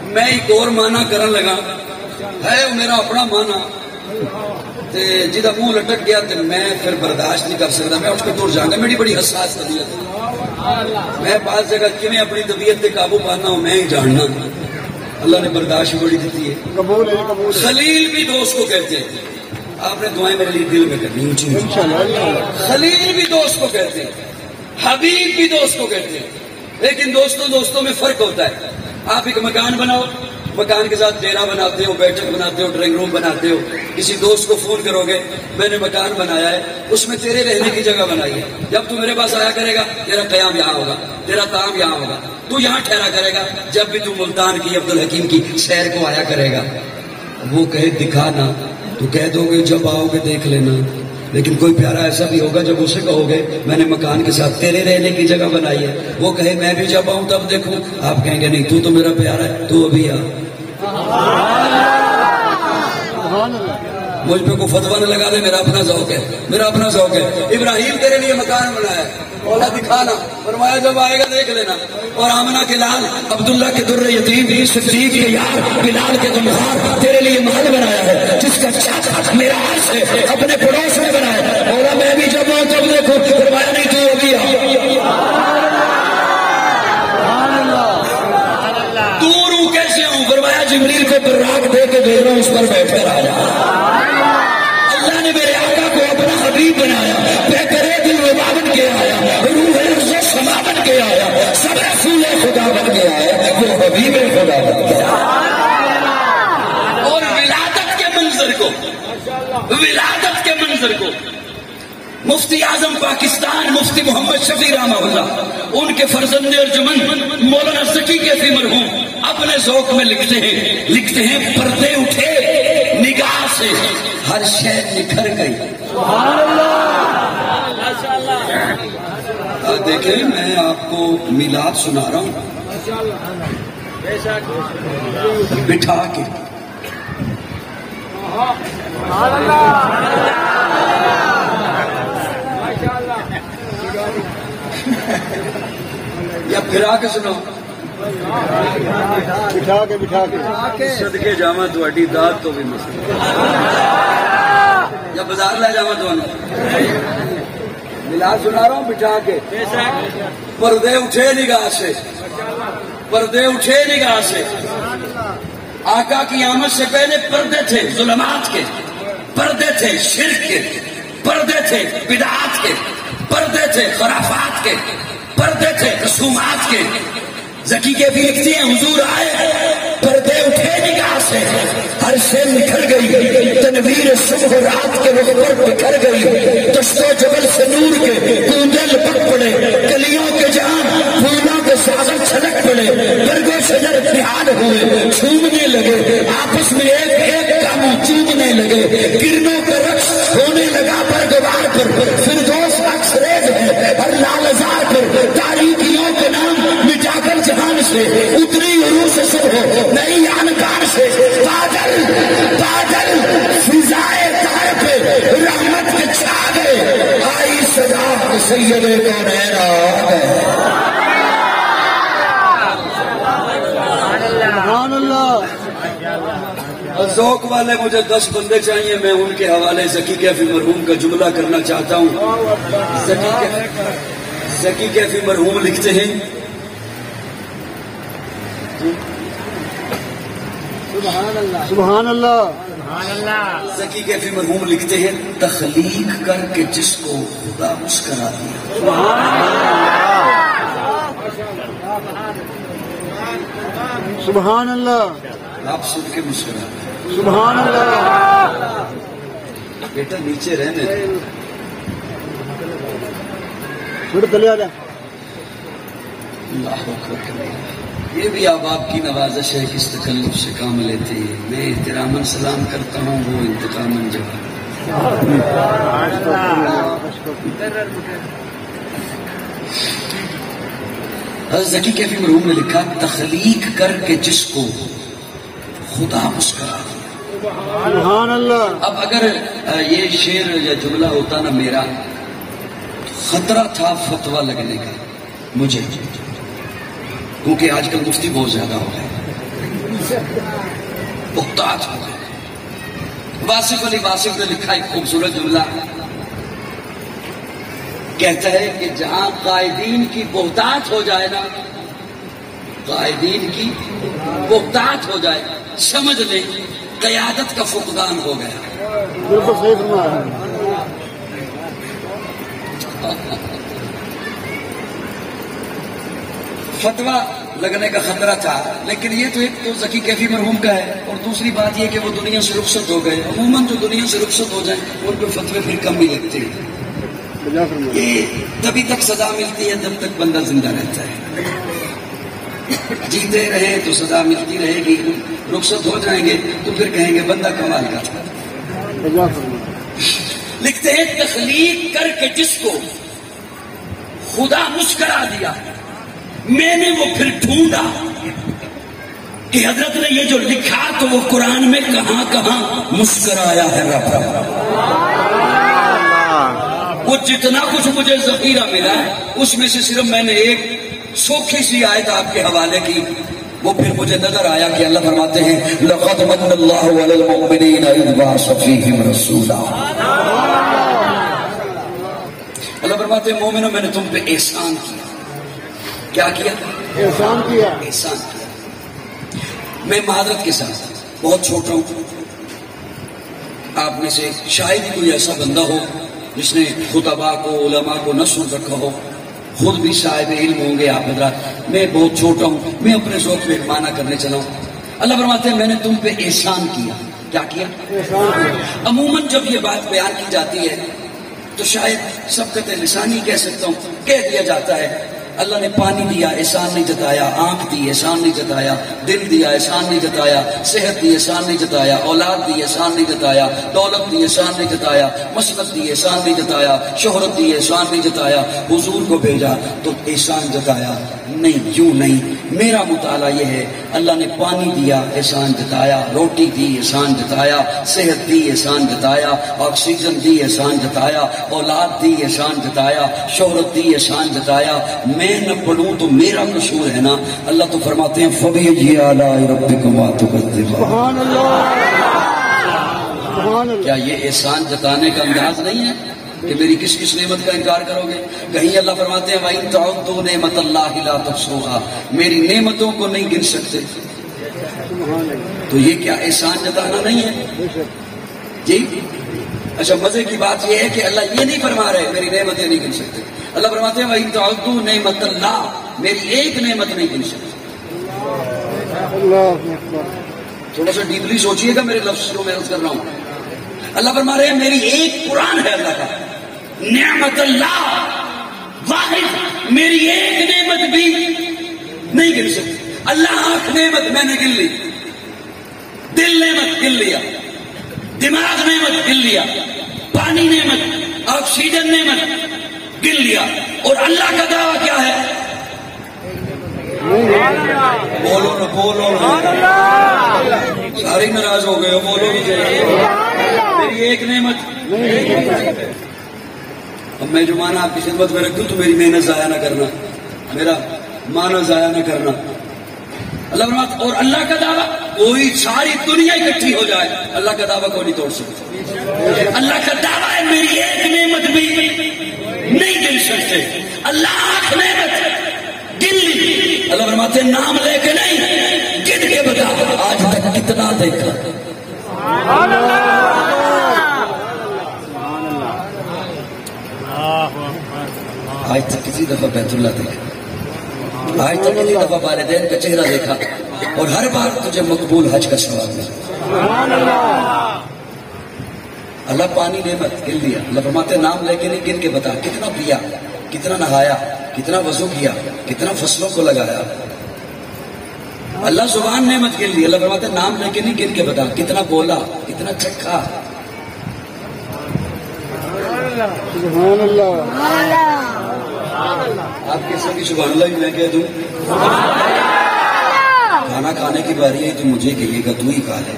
میں ایک اور معنی کرن لگا ہے وہ میرا اپنا مانا جہاں منہ لٹک گیا تو میں پھر برداشت نہیں کر سکتا میں اس کو دور جاؤں گا میری بڑی حساس طبیعت ہے میں بعض جگہ کیویں اپنی طبیعت پہ قابو پانا ہوں میں ہی جاننا اللہ نے برداشت بڑی دیتی ہے خلیل بھی دوست کو کہتے ہیں آپ نے دعائیں میرے لیے دل میں کرنی اونچی خلیل بھی دوست کو کہتے ہیں حبیب بھی دوست کو کہتے ہیں لیکن دوستوں میں فرق ہوتا ہے آپ ایک مکان بناؤ مکان کے ساتھ ڈیرا بناتے ہو بیٹھک بناتے ہو ڈرائنگ روم بناتے ہو کسی دوست کو فون کرو گے میں نے مکان بنایا ہے اس میں تیرے رہنے کی جگہ بنائی ہے جب تو میرے پاس آیا کرے گا تیرا قیام یہاں ہوگا تیرا کام یہاں ہوگا تو یہاں ٹھہرا کرے گا جب بھی تو ملتان کی عبدالحکیم کی سیر کو آیا کرے گا وہ کہے دکھانا تو کہہ دو گے جب آؤ گے دیکھ لینا لیکن کوئی پیارا ایسا بھی ہوگا جب اسے کہو گے میں نے مکان کے ساتھ تیرے رہنے کی جگہ بنائی ہے وہ کہے میں بھی جب آؤں تب دیکھوں آپ کہیں گے نہیں تو میرا پیارا ہے تو ابھی آ مجھ پہ کوئی فتویٰ نہ لگا دے میرا اپنا ذوق ہے میرا اپنا ذوق ہے ابراہیم تیرے لیے مکان بنایا اولا دکھانا فرمایا جب آئے گا دیکھ لینا اور آمنہ کے لال عبداللہ کے در یتیم صدیق کے یار بلال کے گمہار تیرے لیے محل بنایا ہے جس کا چاچا میرا عرش ہے اپنے پڑوس میں بنایا اولا میں بھی جب آؤں تب دیکھو فرمایا نہیں تو ابھی دور کیسے ہوں فرمایا جبریل کو براق دے کے بھیج رہا ہوں اس پر بیٹھ کر آ جا اللہ نے میرے آقا کو اپنا حبیب بنایا بہترے دل ربا بن کے آیا روح عرض سما بن کے آیا سب رسول خدا بن کے آیا وہ حبیب خدا بن کے آیا اور ولادت کے منظر کو مفتی اعظم پاکستان مفتی محمد شفیع رحمہ اللہ ان کے فرزند ارجمند مولانا ذکی کیفی مرحوم اپنے ذوق میں لکھتے ہیں پردے اٹھے نگاہ سے ہر شے نکھر گئی سبحان اللہ دیکھیں میں آپ کو میلاد سنا رہا ہوں بٹھا کے یا پھرا کے سنو بٹھا کے صدقے جاواں تہاڈی داد تو بھی مسئلہ یا بازار لے جاواں تہانوں میلاد سنا رہا ہوں بٹھا کے پردے اٹھے نگاہ سے آقا کی آمد سے پہلے پردے تھے ظلمات کے پردے تھے شرک کے پردے تھے بدعات کے پردے تھے خرافات کے پردے تھے رسومات کے ذکی کیفی لکھتی ہیں حضور آئے پردے اٹھے نگاہ سے ہر سے نکھر گئی تنویر صبح رات کے رخ پر بکھر گئی دشت و جبل سے نور کے گونجے لپٹ پڑے کلیوں کے جان پھولوں کے ساغر چھلک پڑے برگوں شجر اتحاد ہوئے چھومنے لگے آپس میں ایک ایک کا منہ چومنے لگے کرنوں کا رقص ہونے لگا پرگوار پر فردوس عکس ریز ہے ہر لالزار پر تاریخیوں کے نام مٹا کر جہان سے اتری عروس صبح نئی انکار سے بادل بادل فضائے طائر پہ رحمت کے چھاگے آئی صدا سید کونین سبحان اللہ. ذوق والے مجھے 10 بندے چاہیے، میں ان کے حوالے ذکی کیفی مرحوم کا جملہ کرنا چاہتا ہوں. ذکی کیفی مرحوم لکھتے ہیں سبحان اللہ. سبحان اللہ. ذکی کیفی مرحوم لکھتے ہیں تخلیق کر کے جس کو خدا مسکرا دیا. سبحان اللہ. آپ سن کے مسکرا دیا. سبحان اللہ. بیٹا نیچے رہنے دیں. چھوڑ چلے آ جا. اللہ اکبر. یہ بھی آپ کی نوازش ہے کہ اس تکلف سے کام لیتے ہیں. میں احتراماً سلام کرتا ہوں، وہ انتقاماً جواب. حضرت ذکی کیفی مرحوم نے لکھا تخلیق کر کے جس کو خدا مسکرا دیا. سبحان اللہ. اب اگر یہ شعر یا جملہ ہوتا نا میرا، خطرہ تھا فتویٰ لگنے کا مجھے، کیونکہ آج کل مفتی بہت زیادہ ہو گئے، محتاط ہو گئے. واصف علی واصف نے لکھا ایک خوبصورت جملہ، کہتا ہے کہ جہاں قائدین کی بہتات ہو جائے نا، قائدین کی بہتات ہو جائے، سمجھ لیں قیادت کا فقدان ہو گیا. بالکل صحیح فرمایا. فتویٰ لگنے کا خطرہ تھا، لیکن یہ تو ایک تو ذکی کیفی مرحوم کا ہے، اور دوسری بات یہ کہ وہ دنیا سے رخصت ہو گئے. عموماً جو دنیا سے رخصت ہو جائیں ان کو فتوے پھر کم ہی لگتے ہیں. یہ تبھی تک سزا ملتی ہے جب تک بندہ زندہ رہتا ہے. جیتے رہے تو سزا ملتی رہے گی، رخصت ہو جائیں گے تو پھر کہیں گے بندہ کمال کا تھا. لکھتے ہیں تخلیق کر کے جس کو خدا مسکرا دیا، میں نے وہ پھر ڈھونڈا کہ حضرت نے یہ جو لکھا تو وہ قرآن میں کہاں کہاں مسکرایا ہے رب. وہ جتنا کچھ مجھے ذخیرہ ملا اس میں سے صرف میں نے ایک سوکھی سی آیت آپ کے حوالے کی، وہ پھر مجھے نظر آیا کہ اللہ فرماتے ہیں لَقَدْ مَنَّ اللَّهُ عَلَى الْمُؤْمِنِينَ إِذْ بَعَثَ فِيهِمْ رَسُولًا. اللہ فرماتے ہیں مومنوں میں نے تم پہ احسان کیا. کیا کیا؟ احسان کیا. احسان کیا. میں معذرت کے ساتھ بہت چھوٹا ہوں، آپ میں سے شاید کوئی ایسا بندہ ہو جس نے خطباء کو علماء کو نہ سن رکھا ہو، خود بھی صاحب علم ہوں گے آپ حضرات. میں بہت چھوٹا ہوں، میں اپنے ذوق میں معنی کرنے چلا ہوں. اللہ فرماتے ہیں میں نے تم پہ احسان کیا. کیا کیا؟ عموماً جب یہ بات بیان کی جاتی ہے تو شاید سبقت لسانی کہہ سکتا ہوں، کہہ دیا جاتا ہے اللہ نے پانی دیا احسان نہیں جتایا، آنکھ دی احسان نہیں جتایا، دل دیا احسان نہیں جتایا، صحت دی احسان نہیں جتایا، اولاد دی احسان نہیں جتایا، دولت دی احسان نہیں جتایا، مسلط دی احسان نہیں جتایا، شہرت دی احسان نہیں جتایا، حضور کو بھیجا تو احسان جتایا. نہیں، یوں نہیں. میرا مطالعہ یہ ہے اللہ نے پانی دیا احسان جتایا، روٹی دی احسان جتایا، صحت دی احسان جتایا، آکسیجن دی احسان جتایا، اولاد دی احسان جتایا، شہرت دی احسان جتایا. میں نہ پڑھوں تو میرا قصور ہے نا. اللہ تو فرماتے ہیں فَبِأَيِّ آلَاءِ رَبِّكُمَا تُكَذِّبَانِ. سبحان اللہ. سبحان اللہ. کیا یہ احسان جتانے کا انداز نہیں ہے کہ میری کس کس نعمت کا انکار کرو گے؟ کہیں اللہ فرماتے ہیں وَإِن تَعُدُّوا نِعْمَتَ اللَّهِ لَا تُحْصُوهَا، میری نعمتوں کو نہیں گن سکتے. تو یہ کیا احسان جتانا نہیں ہے؟ جی اچھا، مزے کی بات یہ ہے کہ اللہ یہ نہیں فرما رہے میری نعمتیں نہیں گن سکتے. اللہ فرماتے ہیں وَإِن تَعُدُّوا نِعْمَتَ اللَّهِ میری ایک نعمت نہیں گن سکتے. تھوڑا سا ڈیپلی سوچئے گا میرے لفظ جو میں عرض کر رہا ہوں. اللہ فرما رہے ہیں میری ایک قرآن ہے اللہ کا، نعمت اللہ واحد، میری ایک نعمت بھی نہیں گن سکتی. اللہ آنکھ نعمت میں نے گن لی، دل نعمت گن لیا، دماغ نعمت گن لیا، پانی نعمت، آکسیجن نعمت گن لیا. اور اللہ کا دعویٰ کیا ہے؟ بولو نا، بولو نا، سارے ناراض ہو گئے ہو، بولو نا. میری ایک نعمت. اب میں جو مانا آپ کی خدمت میں رکھ دوں تو میری محنت ضائع نہ کرنا، میرا مانا ضائع نہ کرنا. اللہ فرماتا اور اللہ کا دعویٰ کوئی ساری دنیا اکٹھی ہو جائے اللہ کا دعویٰ کوئی نہیں توڑ سکتا. اللہ کا دعویٰ ہے میری ایک نعمت بھی نہیں گن سکتے. اللہ آنکھ نعمت گن لی. اللہ فرماتے نام لے کے نہیں، گن کے بتا آج تک کتنا دیکھا. آج تک کسی دفعہ بیت اللہ دیکھا، آج تک کسی دفعہ والدین کا چہرہ دیکھا، اور ہر بار تجھے مقبول حج کا ثواب ملا. اللہ پانی نعمت گن لیا. اللہ فرماتے نام لے کے نہیں، گن کے بتا کتنا پیا، کتنا نہایا، کتنا وضو کیا، کتنا فصلوں کو لگایا. اللہ زبان نعمت گن لی. اللہ فرماتے نام لے کے نہیں، گن کے بتا کتنا بولا، کتنا چکھا. سبحان اللہ. آپ کے سبھی سبحان اللہ ہی میں کہہ دوں. کھانا کھانے کی باری ہے تو مجھے کہیے گا تو ہی کھا لے.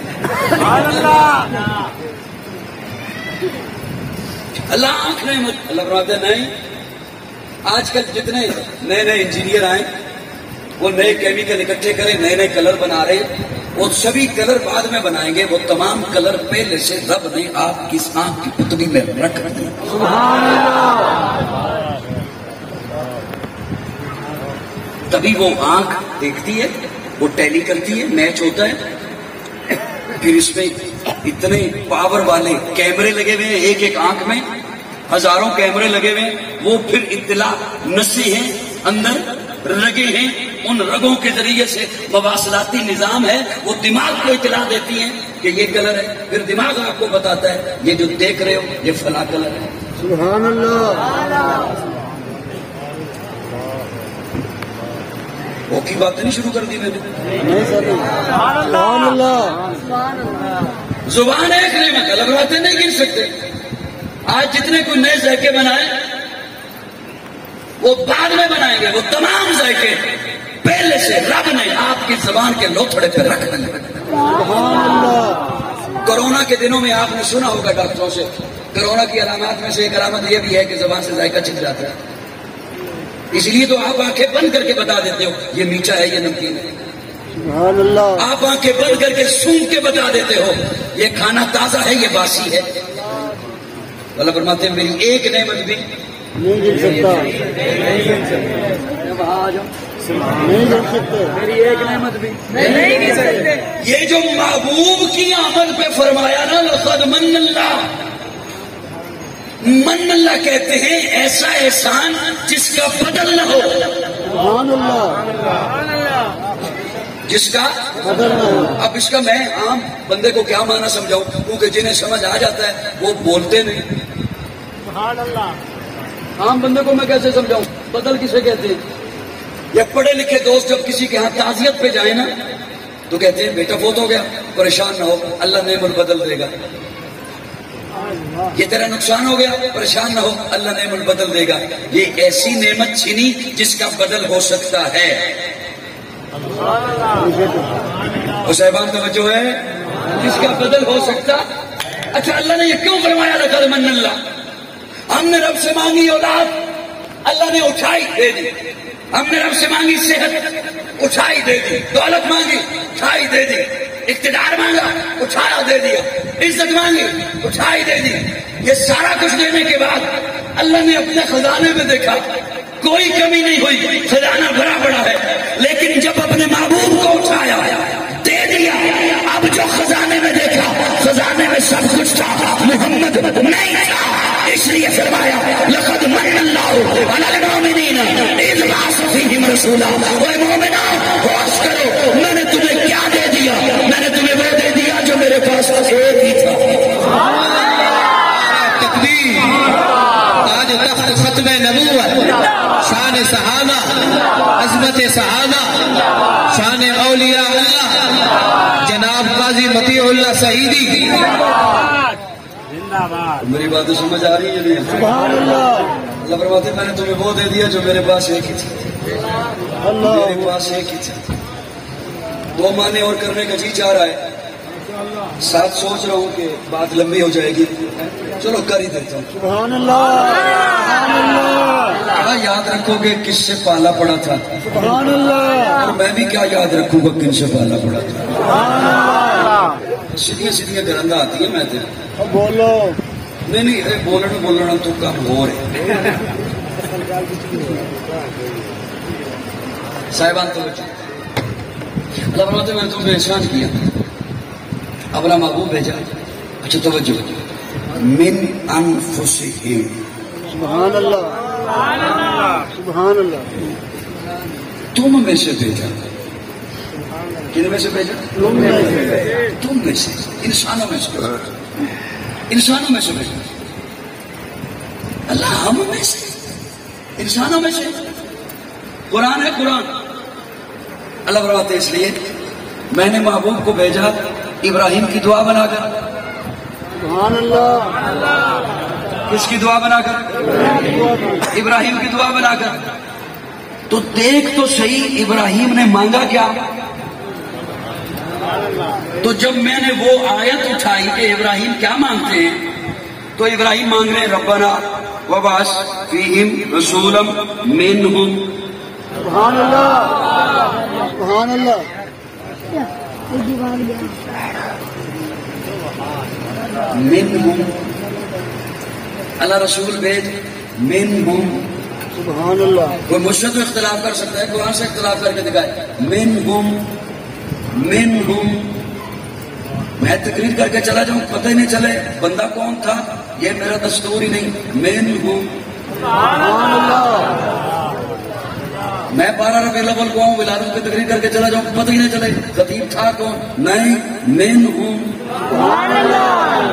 اللہ آنکھ نعمت. اللہ فرماتے نہیں. آج کل جتنے نئے نئے انجینئر آئے وہ نئے کیمیکل اکٹھے کریں، نئے نئے کلر بنا رہے، وہ سبھی کلر بعد میں بنائیں گے. وہ تمام کلر پہلے سے رب نے آپ کی آنکھ کی پتلی میں رکھ دی. تبھی وہ آنکھ دیکھتی ہے، وہ ٹیلی کرتی ہے، میچ ہوتا ہے. پھر اس میں اتنے پاور والے کیمرے لگے ہوئے ہیں، ایک ایک آنکھ میں ہزاروں کیمرے لگے ہوئے ہیں. وہ پھر اطلاع نسیں ہیں، اندر رگیں ہیں، ان رگوں کے ذریعے سے مواصلاتی نظام ہے، وہ دماغ کو اطلاع دیتی ہیں کہ یہ کلر ہے. پھر دماغ آپ کو بتاتا ہے یہ جو دیکھ رہے ہو یہ فلاں کلر ہے. سبحان اللہ. وہ کی بات نہیں شروع کر دی میں نے. سبحان اللہ. زبان ایک نعمت. اللہ باتیں نہیں گن سکتے. آج جتنے کوئی نئے ذائقے بنائے وہ بعد میں بنائیں گے. وہ تمام ذائقے پہلے سے رب نے آپ کی زبان کے لوتھڑے پہ رکھ دیں. کورونا کے دنوں میں آپ نے سنا ہوگا ڈاکٹروں سے، کورونا کی علامات میں سے ایک علامت یہ بھی ہے کہ زبان سے ذائقہ چھن جاتا ہے. اس لیے تو آپ آنکھیں بند کر کے بتا دیتے ہو یہ میٹھا ہے، یہ نمکین ہے. سبحان اللہ. آپ آنکھیں بند کر کے سونگ کے بتا دیتے ہو یہ کھانا تازہ ہے، یہ باسی ہے. اللہ فرماتے ہیں میری ایک نعمت بھی نہیں گن سکتا. نہیں گن سکتے. میری ایک نعمت بھی نہیں گن سکتے. یہ جو محبوب کی آمد پہ فرمایا نا لقد من اللہ، من اللہ کہتے ہیں ایسا احسان جس کا بدل نہ ہو. سبحان اللہ. جس کا بدل نہ ہو. اب اس کا میں عام بندے کو کیا معنی سمجھاؤں، کیونکہ جنہیں سمجھ آ جاتا ہے وہ بولتے نہیں. عام بندے کو میں کیسے سمجھاؤں بدل کسے کہتے ہیں؟ یا پڑھے لکھے دوست جب کسی کے ہاں تعزیت پہ جائیں نا تو کہتے ہیں بیٹا فوت ہو گیا، پریشان نہ ہو، اللہ نعمت بدل دے گا. یہ تیرا نقصان ہو گیا، پریشان نہ ہو، اللہ نعمت بدل دے گا. یہ ایسی نعمت چھینی جس کا بدل ہو سکتا ہے. صاحبان توجہ ہے، جس کا بدل ہو سکتا. اچھا اللہ نے یہ کیوں فرمایا لقد من اللہ؟ ہم نے رب سے مانگی اولاد، اللہ نے اٹھائی دے دی. ہم نے رب سے مانگی صحت، اٹھائی دے دی. دولت مانگی، اٹھائی دے دی. اقتدار مانگا، اٹھایا دے دیا. عزت مانگی، اٹھائی دے دی. یہ سارا کچھ دینے کے بعد اللہ نے اپنے خزانے میں دیکھا کوئی کمی نہیں ہوئی، خزانہ بھرا پڑا ہے. لیکن جب اپنے محبوب کو اٹھایا دے دیا، اب جو خزانے میں دیکھا خزانے میں سب کچھ تھا، محمد نہیں تھا. اس لیے فرمایا لقد من اللہ علی المؤمنین اذ نبعث فیہم رسولا، اے مومنہ ہوش کرو، میں نے تمہیں کیا دے دیا؟ میں نے تمہیں وہ دے دیا جو میرے پاس ایک ہی تھا۔ تکبیر، آج تخت ختم نبوت، شان صحابہ، عظمت صحابہ، شان اولیاء اللہ، جناب قاضی مطیع اللہ سعیدی۔ میری باتیں سمجھ آ رہی ہے نہیں؟ سبحان اللہ۔ اللہ فرماتے میں نے تمہیں وہ دے دیا جو میرے پاس ایک ہی تھا، میرے پاس ایک ہی تھا۔ دو معنی اور کرنے کا جی چاہ رہا ہے، ساتھ سوچ رہا ہوں کہ بات لمبی ہو جائے گی، چلو کر ہی دیتا ہوں۔ سبحان اللہ۔ کیا یاد رکھو گے کس سے پالا پڑا تھا؟ سبحان اللہ۔ اور میں بھی کیا یاد رکھوں گا کن سے پالا پڑا تھا؟ سبحان اللہ۔ سیدھیاں سیدھیاں گرندہ آتی ہیں، میں تو بولو نہیں بولنا تو کم ہو رہے صاحبان تو اللہ فرماتے میں نے تمہیں احسان کیا، اپنا محبوب بھیجا۔ اچھا توجہ، من انفسہم، سبحان اللہ سبحان اللہ، تم میں سے بھیجا۔ کن میں سے بھیجا؟ تم میں سے، انسانوں میں سے، انسانوں میں سے بھیجا اللہ، ہم میں سے، انسانوں میں سے۔ قرآن ہے قرآن۔ اللہ فرماتے اس لیے میں نے محبوب کو بھیجا ابراہیم کی دعا بنا کر۔ سبحان اللہ۔ کس کی دعا بنا کر؟ ابراہیم کی دعا بنا کر۔ تو دیکھ تو صحیح ابراہیم نے مانگا کیا؟ تو جب میں نے وہ آیت اٹھائی کہ ابراہیم کیا مانگتے ہیں، تو ابراہیم مانگ رہے ہیں ربنا وبعث فیہم رسولا منہم۔ سبحان اللہ سبحان اللہ۔ منہم، اللہ رسول بھیج، منہم، سبحان اللہ۔ کوئی مجھ سے تو اختلاف کر سکتا ہے، قرآن سے اختلاف کر کے دکھائے۔ منہم، منہم، میں تقریر کر کے چلا جاؤں پتہ ہی نہیں چلے بندہ کون تھا، یہ میرا دستور ہی نہیں۔ منہم، سبحان اللہ۔ میں 12 ربیع الاول کو آؤں ولادت پہ تقریر کر کے چلا جاؤں پتہ ہی نہیں چلے خطیب تھا کون، نہیں، منہم، سبحان اللہ۔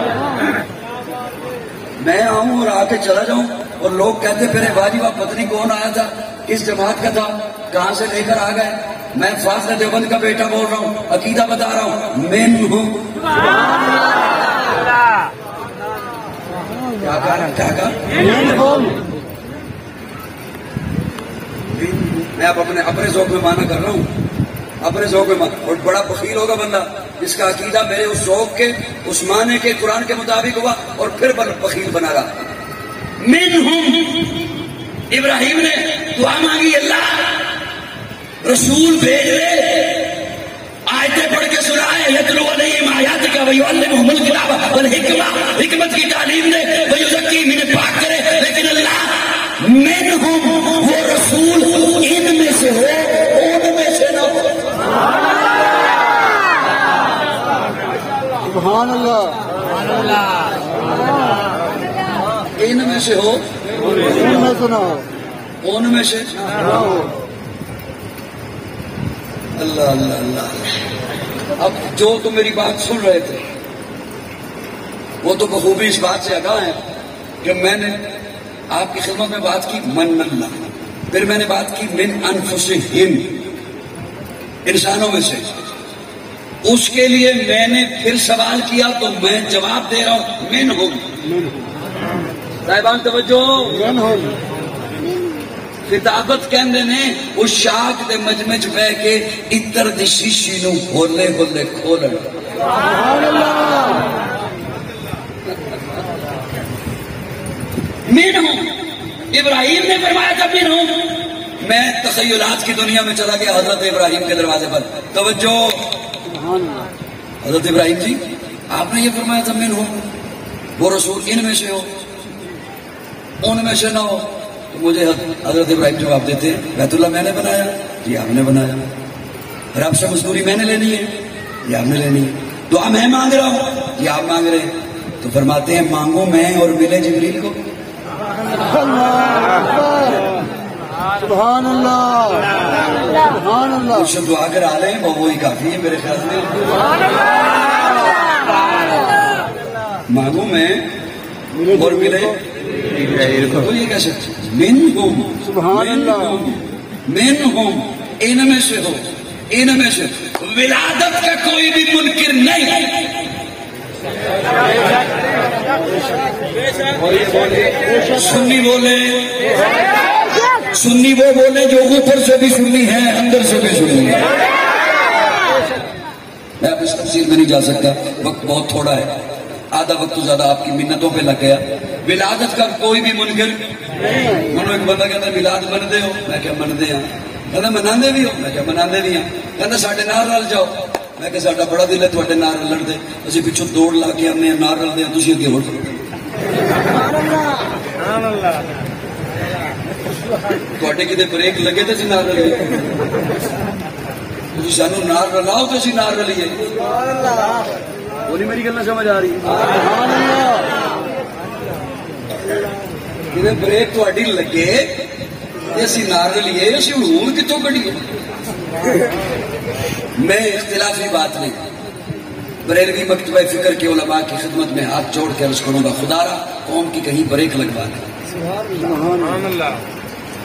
میں آؤں اور آ کے چلا جاؤں اور لوگ کہتے پھر واجب آپ پتہ نہیں کون آیا تھا، کس جماعت کا تھا، کہاں سے لے کر آ گئے، میں فاضل دیوبند کا بیٹا بول رہا ہوں، عقیدہ بتا رہا ہوں، منہم، کیا کہا؟ میں اب اپنے ذوق میں مانا کر رہا ہوں، اپنے ذوق میں مانا۔ اور بڑا بخیل ہوگا بندہ جس کا عقیدہ میرے اس ذوق کے، اس معنی کے، قرآن کے مطابق ہوا اور پھر بخیل بنا رہا۔ منہم، ابراہیم نے دعا مانگی، اللہ رسول بھیج رہے، آیتیں پڑھ کے سنائے، یتلو علیہم آیاتک ویعلمہم الکتاب والحکمہ، حکمت کی تعلیم دے، ویزکیہم، انہیں پاک کرے۔ لیکن اللہ منہم، وہ رسول ان میں سے ہو، ان میں سے نہ ہو۔ سبحان اللہ۔ ان میں سے ہو، ان میں سے نہ ہو، ان میں سے نہ ہو۔ اللہ اللہ اللہ۔ اب جو تم میری بات سن رہے تھے وہ تو بخوبی اس بات سے آگاہ ہے کہ میں نے آپ کی خدمت میں بات کی من اللہ، پھر میں نے بات کی من انفسہم، انسانوں میں سے۔ اس کے لیے میں نے پھر سوال کیا تو میں جواب دے رہا ہوں منہم۔ صاحبان توجہ، خطابت کہندے نے اس شاخ دے مجمع چ بہ کے عطر دی شیشی نو ہولے ہولے کھولن۔ سبحان اللہ۔ منہم، ابراہیم نے فرمایا تھا منہم۔ میں تخیلات کی دنیا میں چلا گیا حضرت ابراہیم کے دروازے پر۔ توجہ، حضرت ابراہیم جی آپ نے یہ فرمایا تھا منہم، وہ رسول ان میں سے ہو، ان میں سے نہ ہو۔ تو مجھے حضرت ابراہیم جواب دیتے ہیں بیت اللہ میں نے بنایا، جی آپ نے بنایا۔ رب سے مزدوری میں نے لینی ہے، جی آپ نے لینی ہے۔ دعا میں مانگ رہا ہوں، جی آپ مانگ رہے ہیں۔ تو فرماتے ہیں مانگو میں اور ملے جبریل کو۔ سبحان اللہ سبحان اللہ. مجھ سے دعا کرا لیں اور وہی کافی ہے میرے خیال میں. مانگوں میں اور ملے تو یہ کیسے منہم سبحان اللہ. منہم ان میں سے ہو، ان میں سے ولادت کا کوئی بھی منکر نہیں. سنی بولے، سنی وہ بولے جو اوپر سے بھی سنی ہے اندر سے بھی سنی ہے. میں اب اس تفصیل میں نہیں جا سکتا، وقت بہت تھوڑا ہے. آدھا وقت تو زیادہ آپ کی منتوں پہ لگ گیا. ولادت کا کوئی بھی منکر انہوں ایک بندہ کہتا ولاد منتے ہو؟ میں کیا منتے ہیں. کہتا مناندے بھی ہو؟ میں کیا مناندے بھی ہیں. کہتا ساڈے نال رل جاؤ. میں کہ ساڈا بڑا دل ہے تھوڑے نال رلن دے، اسی پچھوں دوڑ لا کے آنے نال رلتے ہیں، تسی اگے ہو تھوڑے کتے بریک لگے تو اسی نال رلیے. تسی سانو نال رلاؤ تو اسی نال رلیے. بولی میری گل نہ سمجھ آ رہی. کتے بریک تھوڑی لگے اسی نال رلیے، اسی ہوں کتوں کڈیے. میں اختلافی بات نہیں، بریلوی مکتبہ فکر کے علماء کی خدمت میں ہاتھ جوڑ کے عرض کروں گا، خدا را قوم کی کہیں بریک لگوا لیں.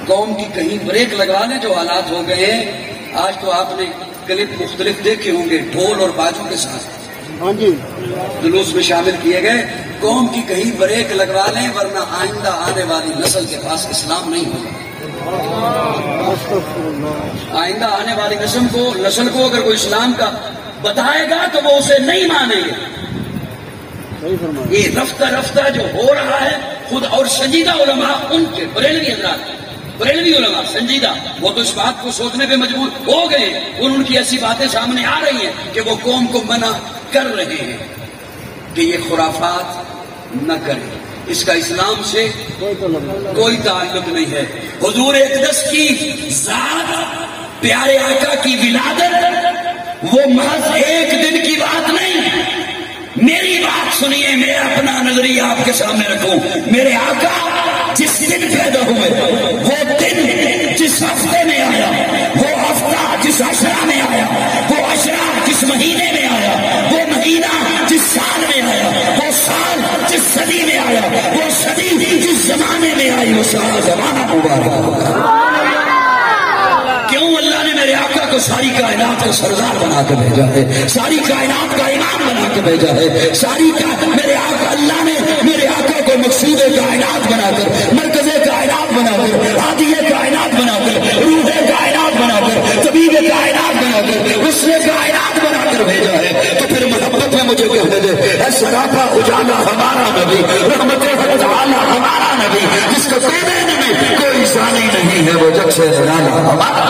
قوم کی کہیں بریک لگوا لیں. جو حالات ہو گئے ہیں آج تو آپ نے کلپ مختلف دیکھے ہوں گے، ڈھول اور بازو کے ساتھ جلوس میں شامل کیے گئے. قوم کی کہیں بریک لگوا لیں ورنہ آئندہ آنے والی نسل کے پاس اسلام نہیں ہوگا. آئندہ آنے والی نسل کو اگر کوئی اسلام کا بتائے گا تو وہ اسے نہیں مانیں گے. یہ رفتہ رفتہ جو ہو رہا ہے خود اور سنجیدہ علماء ان کے بریلوی حضرات، بریلوی علماء سنجیدہ، وہ تو اس بات کو سوچنے پہ مجبور ہو گئے اور ان کی ایسی باتیں سامنے آ رہی ہیں کہ وہ قوم کو منع کر رہے ہیں کہ یہ خرافات نہ کریں. اس کا اسلام سے کوئی تعلق نہیں ہے. حضور اقدس کی ذات، پیارے آقا کی ولادت وہ محض ایک دن کی بات نہیں. میری بات سنیے، میں اپنا نظریہ آپ کے سامنے رکھوں. میرے آقا جس دن پیدا ہوئے، وہ دن جس ہفتے میں آیا، وہ ہفتہ جس عشرہ میں آیا، وہ عشرہ جس مہینے میں آیا، وہ مہینہ جس سال میں آیا، وہ سال جس صدی میں آیا، وہ صدی جس زمانے میں آئی، وہ سارا زمانہ مبارک. کیوں اللہ نے میرے آقا کو ساری کائنات کا سردار بنا کے بھیجا ہے، ساری کائنات کا امام بنا کے بھیجا ہے. میرے آقا، اللہ نے میرے آقا کو مقصود کائنات بنا کر، مرکز کائنات بنا کر، ہادی کائنات بنا کر، روح کائنات بنا کر، طبیب کائنات بنا کر، حسن کائنات بنا کر بھیجا ہے. تو پھر محبت میں مجھے کہنے دے، اے سراپا اجالا ہمارا نبی، رحمت حق تعالی ہمارا نبی، جس کا کونین میں کوئی ثانی نہیں ہے، وہ جگ سے نرالا ہمارا.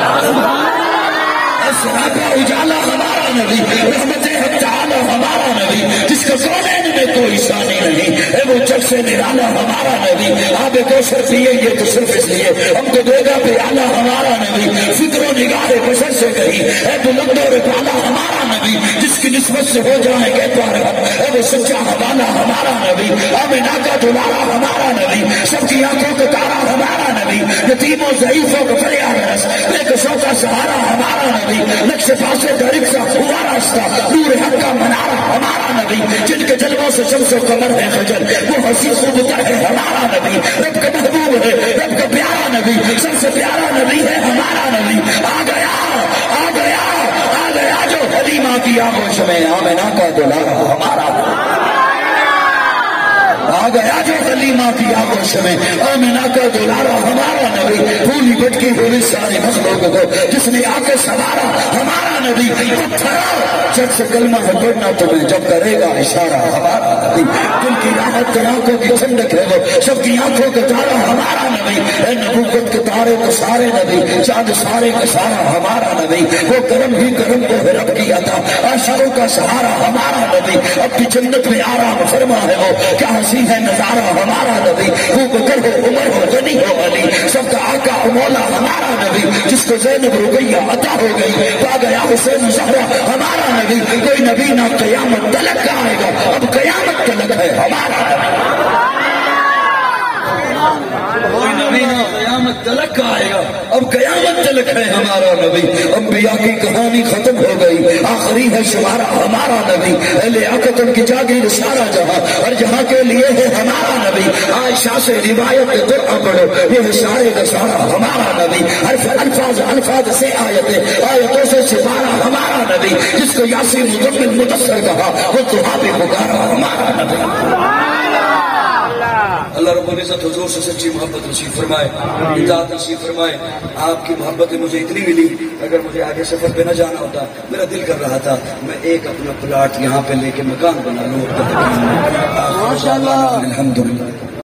سراپا اجالا ہمارا نبی، رحمت حق تعالی ہمارا نبی، جس کا کونین میں کوئی ثانی نہیں ہے، وہ جگ سے نرالا ہمارا نبی. آب کوثر پیے یہ تو صرف اس لیے ہم کو دے گا پیالہ ہمارا نبی. فکر و نگاہ بشر سے کہیں اے بلند و رپالا ہمارا نبی، جس کی نسبت سے ہو جائیں گے پارغب، اے وہ سچا حوالہ ہمارا نبی. آمنہ کا دلارا ہمارا نبی، سب کی آنکھوں کا تارا ہمارا نبی، یتیموں ضعیفوں کا فریاد رس، بے کسوں کا سہارا ہمارا نبی. نقش پاسے درک سا ہوا راستہ، نور حق کا منارہ ہمارا نبی. جن کے جلووں سے شمس و قمر ہے خجل، وہ حسین خوبتر ہے ہمارا نبی. رب کا محبوب ہے، رب کا پیارا نبی، سب سے پیارا نبی ہے ہمارا نبی. آ گیا آ گیا آ گیا جو حلیمہ کی آغوش میں، آمنہ کا دلارا ہمارا نبی. آ گیا جو حلیمہ کی آغوش میں، آمنہ کا دلارا ہمارا نبی. پھولی بٹکی ہوئی ساری مخلوق کو جس نے آ کے سوارا ہمارا نبی. جب سے کلمہ پڑھنا تمہیں جب کرے گا اشارہ ہمارا نبی. دل کی راحت کے آنکھوں کی ٹھنڈک ہے وہ، سب کی آنکھوں کا تارا ہمارا نبی. اے نبوت کے تارے تو سارے نبی، چاند سارے کا سارا ہمارا نبی. وہ کرم ہی کرم کو ہے رب کی عطا، آشاروں کا سہارا ہمارا نبی. اب بھی جنت میں آرام فرما ہے وہ، کیا حسین ہے نظارہ ہمارا نبی. وہ بکر ہو، عمر ہو، غنی ہو، علی، سب کا آقا مولا ہمارا نبی. جس کو زینب رقیہ عطا ہو گئی، پا گیا حسین زہرا ہمارا نبی. کوئی نبی نہ قیامت تلک کا آئے گا، اب قیامت تلک ہے ہمارا نبی. کوئی نبی نہ قیامت تلک کا آئے گا، اب قیامت تلک ہے ہمارا نبی، انبیاء کی کہانی ختم ہو گئی، آخری ہے شمارا ہمارا نبی، اہل آقتن کی جاگیر سارا جہاں، ہر جہاں کے لیے ہے ہمارا نبی، عائشہ سے روایت قرآن پڑھو، یہ ہے سارے کا سارا ہمارا نبی، الفاظ سے آیتوں سے سپارہ ہمارا نبی، جس کو یاسین مزمل مدثر کہا وہ دعا بھی پکارا ہمارا نبی۔ اللہ رب العزت حضور سے سچی محبت نصیب فرمائے، اطاعت نصیب فرمائے۔ آپ کی محبت مجھے اتنی ملی، اگر مجھے آگے سفر پہ نہ جانا ہوتا، میرا دل کر رہا تھا میں ایک اپنا پلاٹ یہاں پہ لے کے مکان بنا لوں۔ الحمدللہ۔